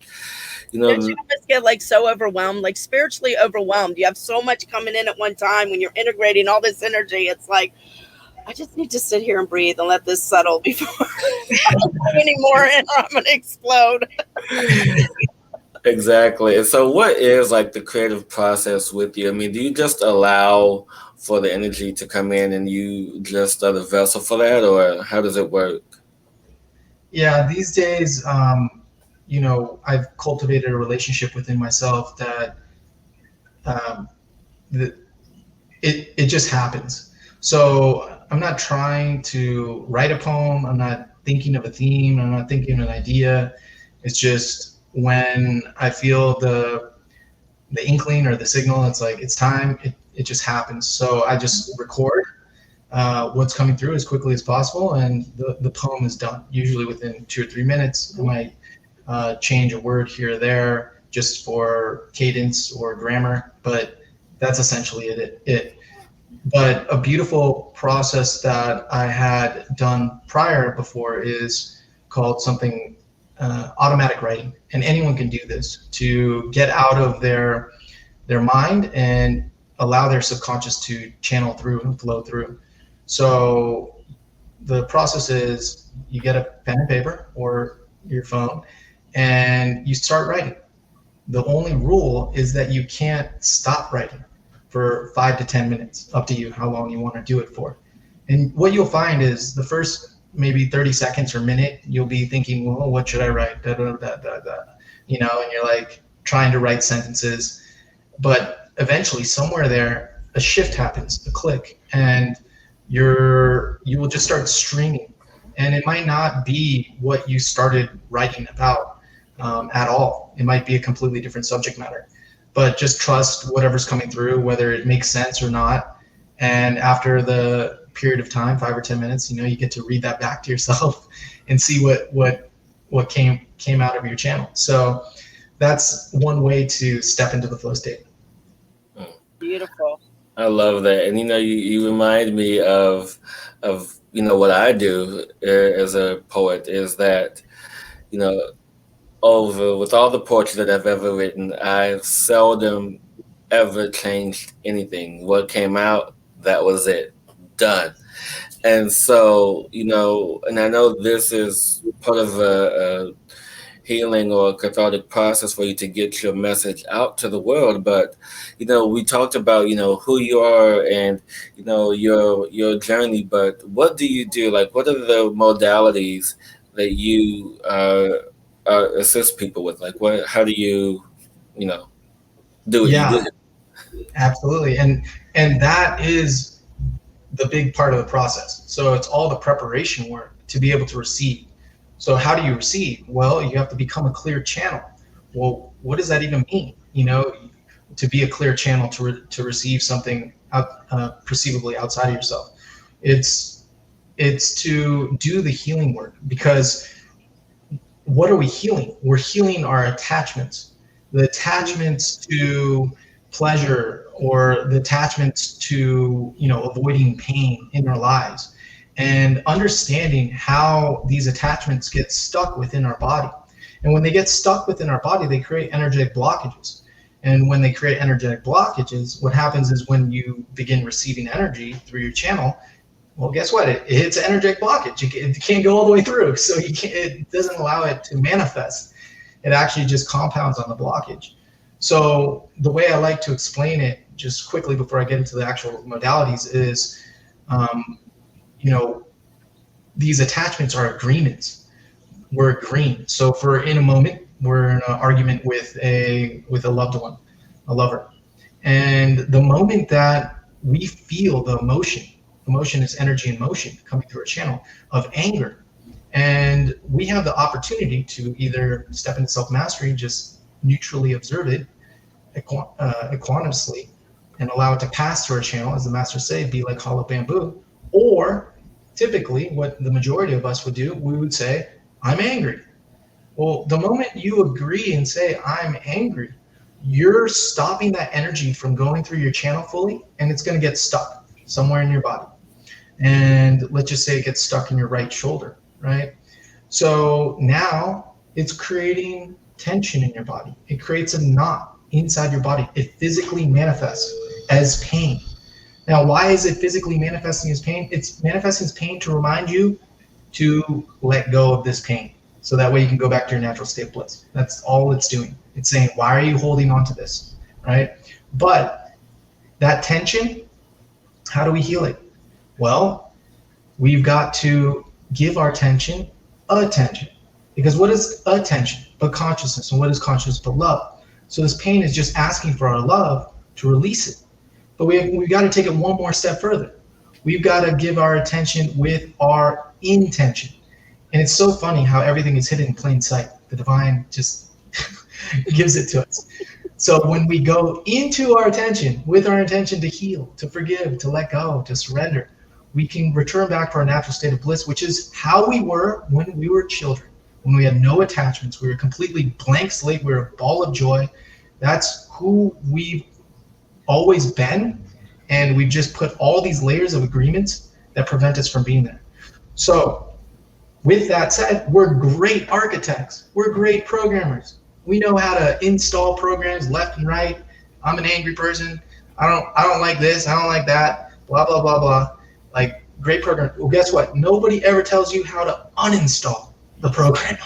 you know, don't you almost get like so overwhelmed, like spiritually overwhelmed? You have so much coming in at one time when you're integrating all this energy. It's like, I just need to sit here and breathe and let this settle before I don't have any more in or I'm going to explode. Exactly. And so what is like the creative process with you? I mean, do you just allow for the energy to come in and you just are the vessel for that, or how does it work? Yeah, these days, you know, I've cultivated a relationship within myself that it just happens. So I'm not trying to write a poem. I'm not thinking of a theme. I'm not thinking of an idea. It's just when I feel the inkling or the signal, it's like it's time. It just happens. So I just record what's coming through as quickly as possible, and the poem is done. Usually within 2 or 3 minutes. I might change a word here or there just for cadence or grammar, but that's essentially it. But a beautiful process that I had done prior before is called something automatic writing, and anyone can do this to get out of their mind and allow their subconscious to channel through and flow through. So the process is you get a pen and paper or your phone and you start writing. The only rule is that you can't stop writing for 5 to 10 minutes, up to you how long you want to do it for. And what you'll find is the first maybe 30 seconds or minute, you'll be thinking, well, what should I write? Da, da, da, da, da. You know, and you're like trying to write sentences. But eventually somewhere there, a shift happens, a click, and you will just start streaming. And it might not be what you started writing about at all. It might be a completely different subject matter. But just trust whatever's coming through, whether it makes sense or not. And after the period of time, 5 or 10 minutes, you get to read that back to yourself and see what came out of your channel. So that's one way to step into the flow state. Beautiful. I love that. And you remind me of what I do as a poet is that, over with all the poetry that I've ever written, I've seldom ever changed anything. What came out, that was it. Done. And so, and I know this is part of a healing or cathartic process for you to get your message out to the world. But, we talked about, who you are and, your journey. But what do you do? Like, what are the modalities that you assist people with? Like, how do you, do what you do? Absolutely. And that is the big part of the process. So it's all the preparation work to be able to receive. So how do you receive? Well, you have to become a clear channel. Well, what does that even mean? To be a clear channel to receive something perceivably outside of yourself. It's to do the healing work, because what are we healing? We're healing our attachments, the attachments to pleasure, or the attachments to avoiding pain in our lives, and understanding how these attachments get stuck within our body. And when they get stuck within our body, they create energetic blockages. And when they create energetic blockages, what happens is when you begin receiving energy through your channel, well, guess what? It hits an energetic blockage. It can't go all the way through, so it doesn't allow it to manifest. It actually just compounds on the blockage. So the way I like to explain it, just quickly before I get into the actual modalities, is, these attachments are agreements. We're agreeing. So for in a moment, we're in an argument with a loved one, a lover. And the moment that we feel the emotion is energy in motion coming through a channel of anger. And we have the opportunity to either step into self-mastery, just neutrally observe it equanimously, and allow it to pass through our channel, as the masters say, be like hollow bamboo. Or typically what the majority of us would do, we would say, I'm angry. Well, the moment you agree and say, I'm angry, you're stopping that energy from going through your channel fully, and it's going to get stuck somewhere in your body. And let's just say it gets stuck in your right shoulder, right? So now it's creating tension in your body. It creates a knot inside your body. It physically manifests as pain. Now, why is it physically manifesting as pain? It's manifesting as pain to remind you to let go of this pain, so that way you can go back to your natural state of bliss. That's all it's doing. It's saying, why are you holding on to this, right? But that tension, how do we heal it? Well, we've got to give our tension attention. Because what is attention but consciousness? And what is consciousness but love? So this pain is just asking for our love to release it. But we've got to take it one more step further. We've got to give our attention with our intention. And it's so funny how everything is hidden in plain sight. The divine just gives it to us. So when we go into our attention with our intention to heal, to forgive, to let go, to surrender, we can return back to our natural state of bliss, which is how we were when we were children. When we had no attachments, we were completely blank slate, we were a ball of joy. That's who we've always been. And we've just put all these layers of agreements that prevent us from being there. So with that said, we're great architects. We're great programmers. We know how to install programs left and right. I'm an angry person. I don't like this. I don't like that. Blah, blah, blah, blah. Like, great program. Well, guess what? Nobody ever tells you how to uninstall the program.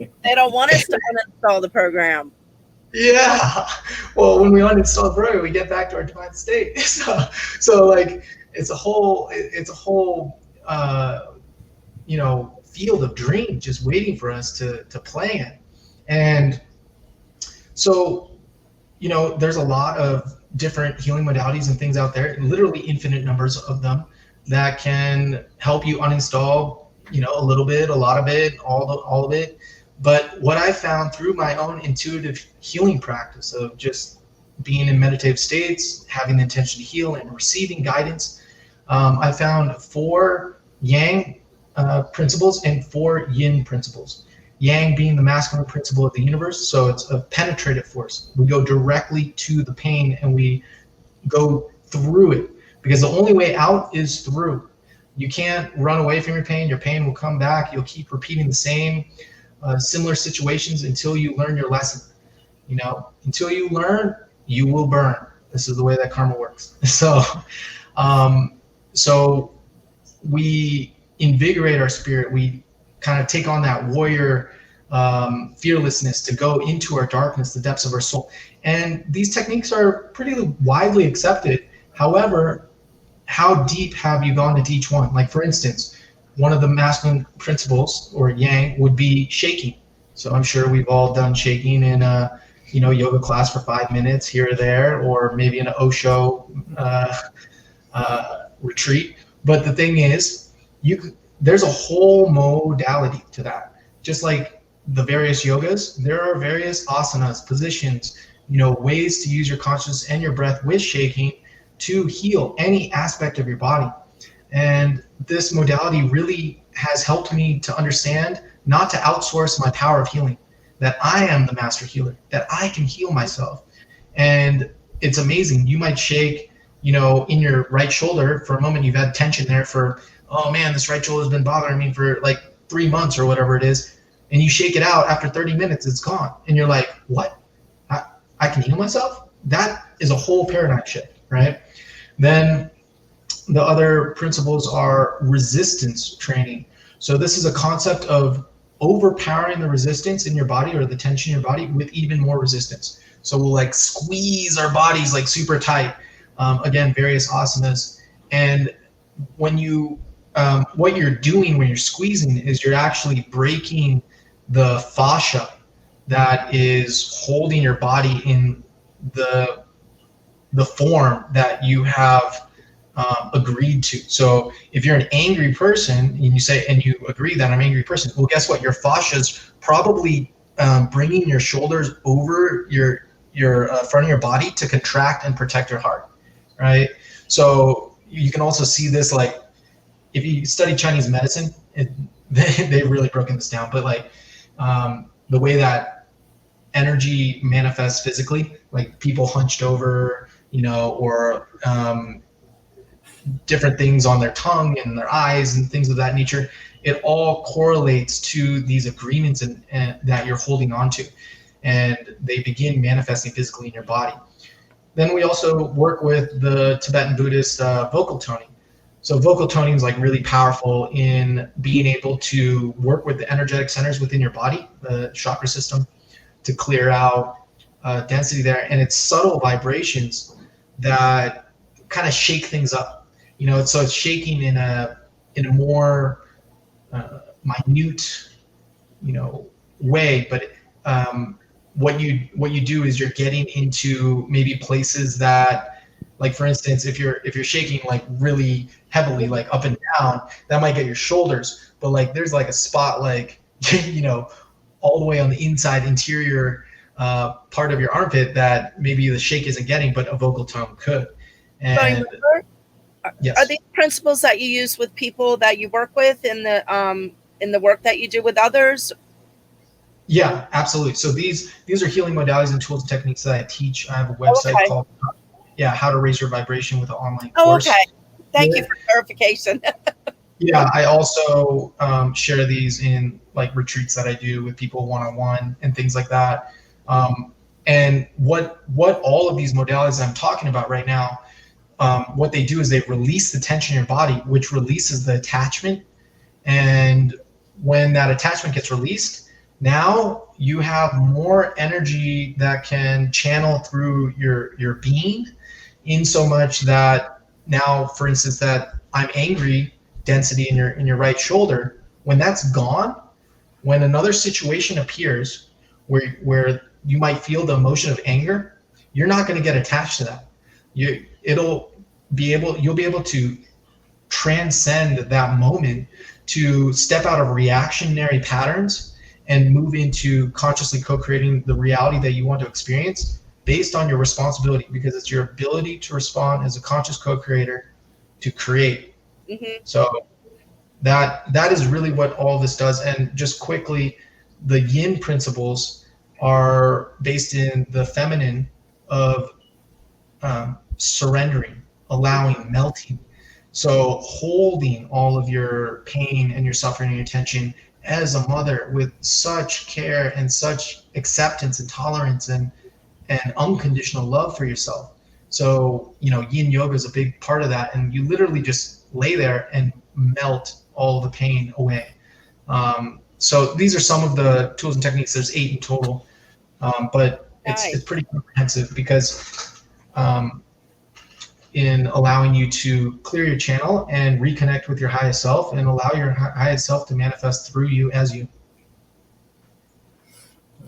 They don't want us to uninstall the program. Yeah. Well, when we uninstall the program, we get back to our divine state. So like, it's a whole field of dreams just waiting for us to play in. And so, there's a lot of different healing modalities and things out there, literally infinite numbers of them, that can help you uninstall, a little bit, a lot of it, all of it. But what I found through my own intuitive healing practice of just being in meditative states, having the intention to heal and receiving guidance, I found 4 yang principles and 4 yin principles. Yang being the masculine principle of the universe, so it's a penetrative force. We go directly to the pain and we go through it, because the only way out is through. You can't run away from your pain. Your pain will come back. You'll keep repeating the same similar situations until you learn your lesson. You know, until you learn, you will burn. This is the way that karma works. So we invigorate our spirit. We kind of take on that warrior fearlessness to go into our darkness, the depths of our soul. And these techniques are pretty widely accepted. However, how deep have you gone into each one? Like, for instance, one of the masculine principles, or yang, would be shaking. So I'm sure we've all done shaking in a yoga class for 5 minutes here or there, or maybe in an Osho retreat. But the thing is, there's a whole modality to that. Just like the various yogas, there are various asanas, positions, ways to use your consciousness and your breath with shaking to heal any aspect of your body. And this modality really has helped me to understand not to outsource my power of healing, that I am the master healer, that I can heal myself. And it's amazing. You might shake, in your right shoulder for a moment. You've had tension there for, oh man, this right shoulder's been bothering me for like 3 months or whatever it is. And you shake it out, after 30 minutes, it's gone. And you're like, what? I can heal myself? That is a whole paradigm shift, right? Then the other principles are resistance training. So this is a concept of overpowering the resistance in your body, or the tension in your body, with even more resistance. So we'll like squeeze our bodies like super tight. Again, various asanas. And when you, what you're doing when you're squeezing is you're actually breaking the fascia that is holding your body in the form that you have agreed to. So if you're an angry person and you say, and you agree that I'm an angry person, well, guess what? Your fascia is probably bringing your shoulders over your front of your body to contract and protect your heart, right? So you can also see this, like, if you study Chinese medicine, they've really broken this down, but like the way that energy manifests physically, like people hunched over, or different things on their tongue and their eyes and things of that nature, it all correlates to these agreements and that you're holding on to, and they begin manifesting physically in your body. Then we also work with the Tibetan Buddhist vocal toning. So vocal toning is like really powerful in being able to work with the energetic centers within your body, the chakra system, to clear out density there. And it's subtle vibrations that kind of shake things up. So it's shaking in a more minute, way. But what you do is you're getting into maybe places that, like, for instance, if you're shaking like really heavily, like up and down, that might get your shoulders. But like there's like a spot, like all the way on the inside interior part of your armpit that maybe the shake isn't getting, but a vocal tone could. And yes. Are these principles that you use with people that you work with in the work that you do with others? Yeah, absolutely. So these are healing modalities and tools and techniques that I teach. I have a website called How to Raise Your Vibration with an online course. Okay. Thank you for clarification. Yeah, I also share these in like retreats that I do with people one-on-one and things like that. And what all of these modalities I'm talking about right now, what they do is they release the tension in your body, which releases the attachment. And when that attachment gets released, now you have more energy that can channel through your being, in so much that now, for instance, that I'm angry density in your right shoulder, when that's gone, when another situation appears where you might feel the emotion of anger, you're not going to get attached to that. You'll be able to transcend that moment, to step out of reactionary patterns and move into consciously co-creating the reality that you want to experience based on your responsibility, because it's your ability to respond as a conscious co-creator to create. Mm-hmm. So that is really what all this does. And just quickly, the yin principles are based in the feminine of surrendering, allowing, melting. So holding all of your pain and your suffering and your tension as a mother with such care and such acceptance and tolerance and unconditional love for yourself. So, yin yoga is a big part of that. And you literally just lay there and melt all the pain away. So these are some of the tools and techniques. There's 8 in total. But it's pretty comprehensive because in allowing you to clear your channel and reconnect with your highest self and allow your highest self to manifest through you as you.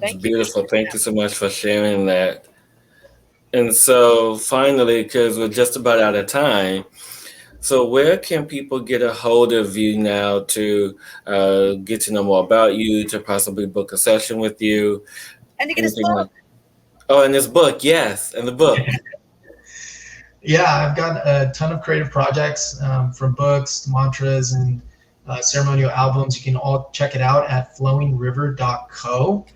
It's beautiful. Thank you so much for sharing that. And so finally, because we're just about out of time, so where can people get a hold of you now to get to know more about you, to possibly book a session with you? And to get his book. Oh, and this book, yes, and the book. Yeah, I've got a ton of creative projects, from books to mantras and ceremonial albums. You can all check it out at flowingriver.co.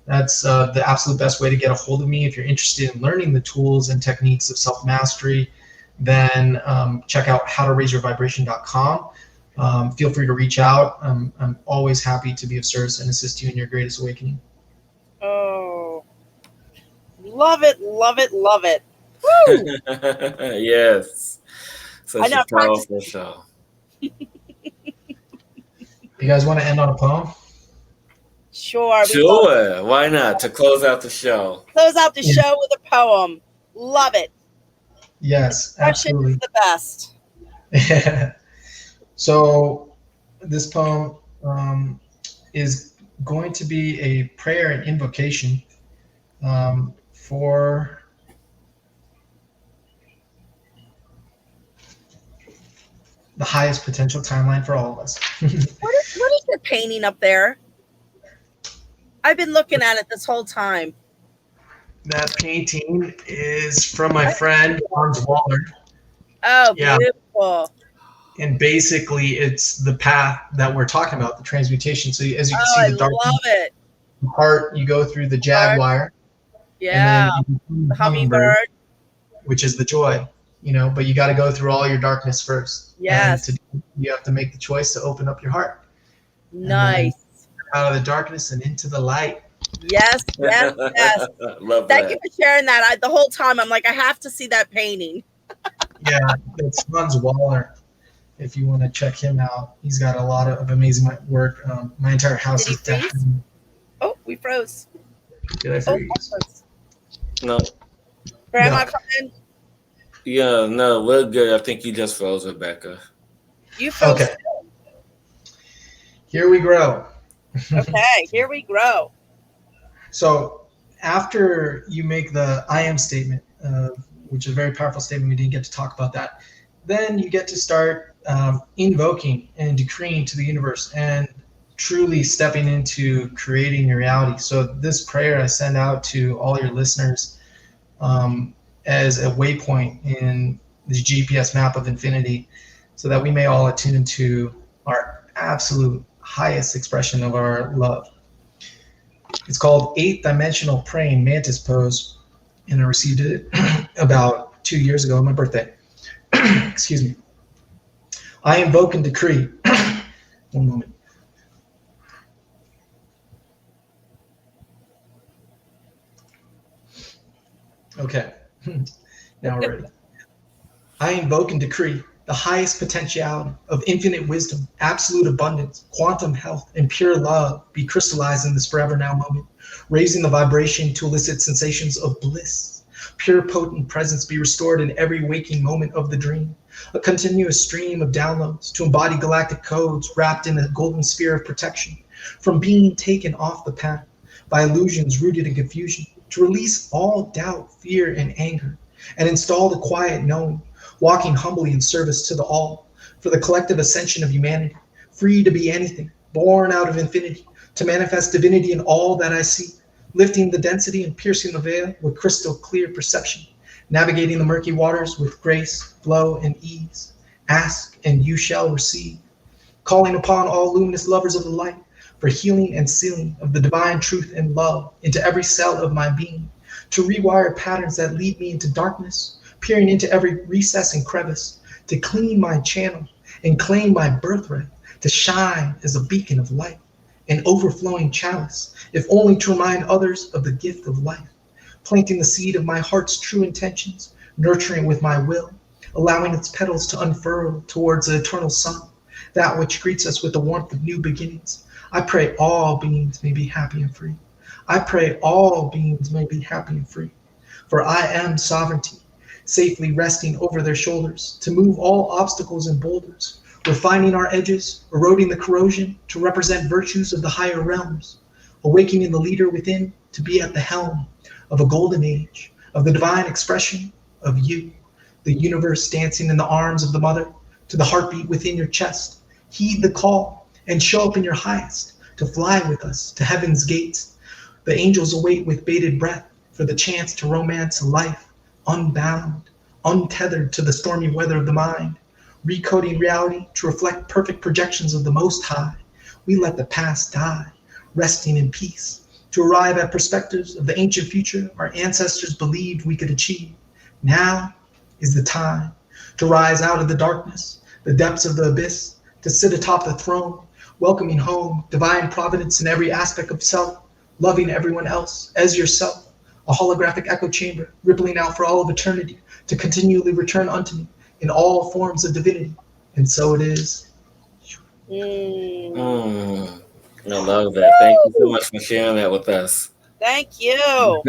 That's the absolute best way to get a hold of me. If you're interested in learning the tools and techniques of self-mastery, then check out howtoraiseyourvibration.com. Feel free to reach out. I'm always happy to be of service and assist you in your greatest awakening. Oh, love it, love it, love it. Yes. Such a powerful show. You guys want to end on a poem? Sure. Why not? To close out the show. Close out the show with a poem. Love it. Yes, absolutely. Is the best. So this poem is going to be a prayer and invocation for the highest potential timeline for all of us. What is your painting up there? I've been looking at it this whole time. That painting is from my friend Hans Waller. Oh, yeah. Beautiful. And basically it's the path that we're talking about, the transmutation. So as you can see, the dark part, you go through the jaguar. Yeah. And then the hummingbird, which is the joy, but you got to go through all your darkness first. Yes. And you have to make the choice to open up your heart. Nice. Out of the darkness and into the light. Yes. Love Thank you for sharing that. The whole time I'm like, I have to see that painting. Yeah, it's Hans Waller. If you want to check him out, he's got a lot of amazing work. My entire house is decorated. Oh, we froze. Did I freeze? No. Grandma coming? Yeah, no, we're good. I think you just froze, Rebecca. You froze. Okay. Here we grow. Okay, here we grow. So after you make the I am statement, which is a very powerful statement, we didn't get to talk about that, then you get to start invoking and decreeing to the universe and truly stepping into creating your reality. So this prayer I send out to all your listeners as a waypoint in the GPS map of infinity, so that we may all attune to our absolute highest expression of our love. It's called 8-dimensional praying mantis pose, and I received it about 2 years ago on my birthday. Excuse me. I invoke and decree. One moment. Okay. Now we're ready. I invoke and decree the highest potentiality of infinite wisdom, absolute abundance, quantum health, and pure love be crystallized in this forever now moment, raising the vibration to elicit sensations of bliss. Pure potent presence be restored in every waking moment of the dream, a continuous stream of downloads to embody galactic codes wrapped in a golden sphere of protection from being taken off the path by illusions rooted in confusion, to release all doubt, fear, and anger, and install the quiet knowing, walking humbly in service to the all, for the collective ascension of humanity, free to be anything, born out of infinity, to manifest divinity in all that I see, lifting the density and piercing the veil with crystal clear perception, navigating the murky waters with grace, flow, and ease, Ask and you shall receive. Calling upon all luminous lovers of the light for healing and sealing of the divine truth and love into every cell of my being, to rewire patterns that lead me into darkness, peering into every recess and crevice, to clean my channel and claim my birthright, to shine as a beacon of light, an overflowing chalice, if only to remind others of the gift of life, planting the seed of my heart's true intentions, nurturing with my will, allowing its petals to unfurl towards the eternal sun, that which greets us with the warmth of new beginnings. I pray all beings may be happy and free. I pray all beings may be happy and free. For I am sovereignty, safely resting over their shoulders, to move all obstacles and boulders, refining our edges, eroding the corrosion, to represent virtues of the higher realms, awakening the leader within to be at the helm of a golden age, of the divine expression of you, the universe dancing in the arms of the mother, to the heartbeat within your chest. Heed the call and show up in your highest, to fly with us to heaven's gates. The angels await with bated breath for the chance to romance a life, unbound, untethered to the stormy weather of the mind, recoding reality to reflect perfect projections of the Most High. We let the past die, resting in peace, to arrive at perspectives of the ancient future our ancestors believed we could achieve. Now is the time to rise out of the darkness, the depths of the abyss, to sit atop the throne, welcoming home divine providence in every aspect of self, loving everyone else as yourself, a holographic echo chamber rippling out for all of eternity to continually return unto me in all forms of divinity. And so it is. I love that. Thank you so much for sharing that with us. Thank you.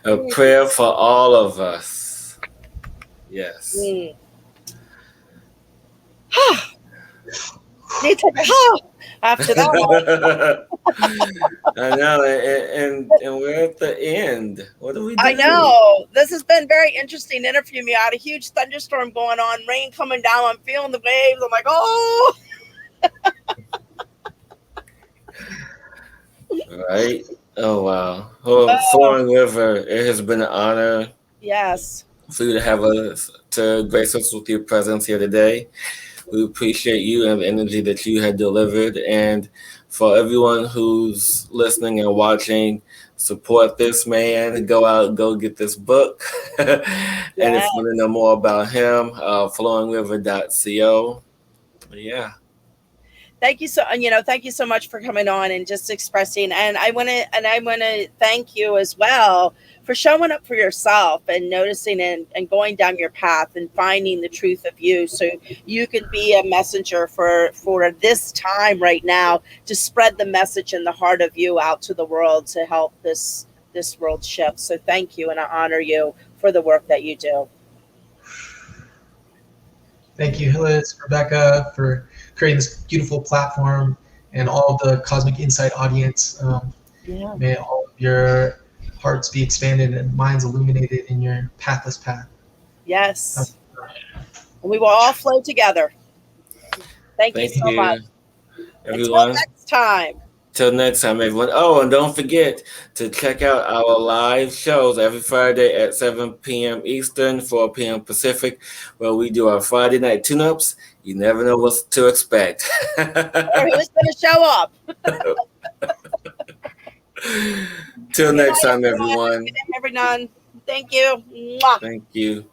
A prayer for all of us. Yes. Need to after that. I know, and we're at the end. What do we do? I know. This has been very interesting interview. Me, I had a huge thunderstorm going on, rain coming down. I'm feeling the waves. I'm like, oh. Right. Oh wow. Well, Flowing River, it has been an honor. Yes. For you to have us to grace us with your presence here today. We appreciate you and the energy that you had delivered. And for everyone who's listening and watching, support this man. Go out, go get this book. And if you want to know more about him, flowingriver.co. Yeah. Thank you thank you so much for coming on and just expressing. And I want to thank you as well for showing up for yourself and noticing and going down your path and finding the truth of you, so you can be a messenger for this time right now to spread the message in the heart of you out to the world to help this world shift. So thank you, and I honor you for the work that you do. Thank you, Hillis, Rebecka, for creating this beautiful platform, and all of the Cosmic Insight audience. May all of your hearts be expanded and minds illuminated in your pathless path. Yes. And we will all flow together. Thank you so much. Everyone. Until next time. Till next time, everyone. Oh, and don't forget to check out our live shows every Friday at 7 p.m. Eastern, 4 p.m. Pacific, where we do our Friday night tune-ups. You never know what to expect. Or who's going to show up. Till next time, everyone. Everyone. Thank you. Mwah. Thank you.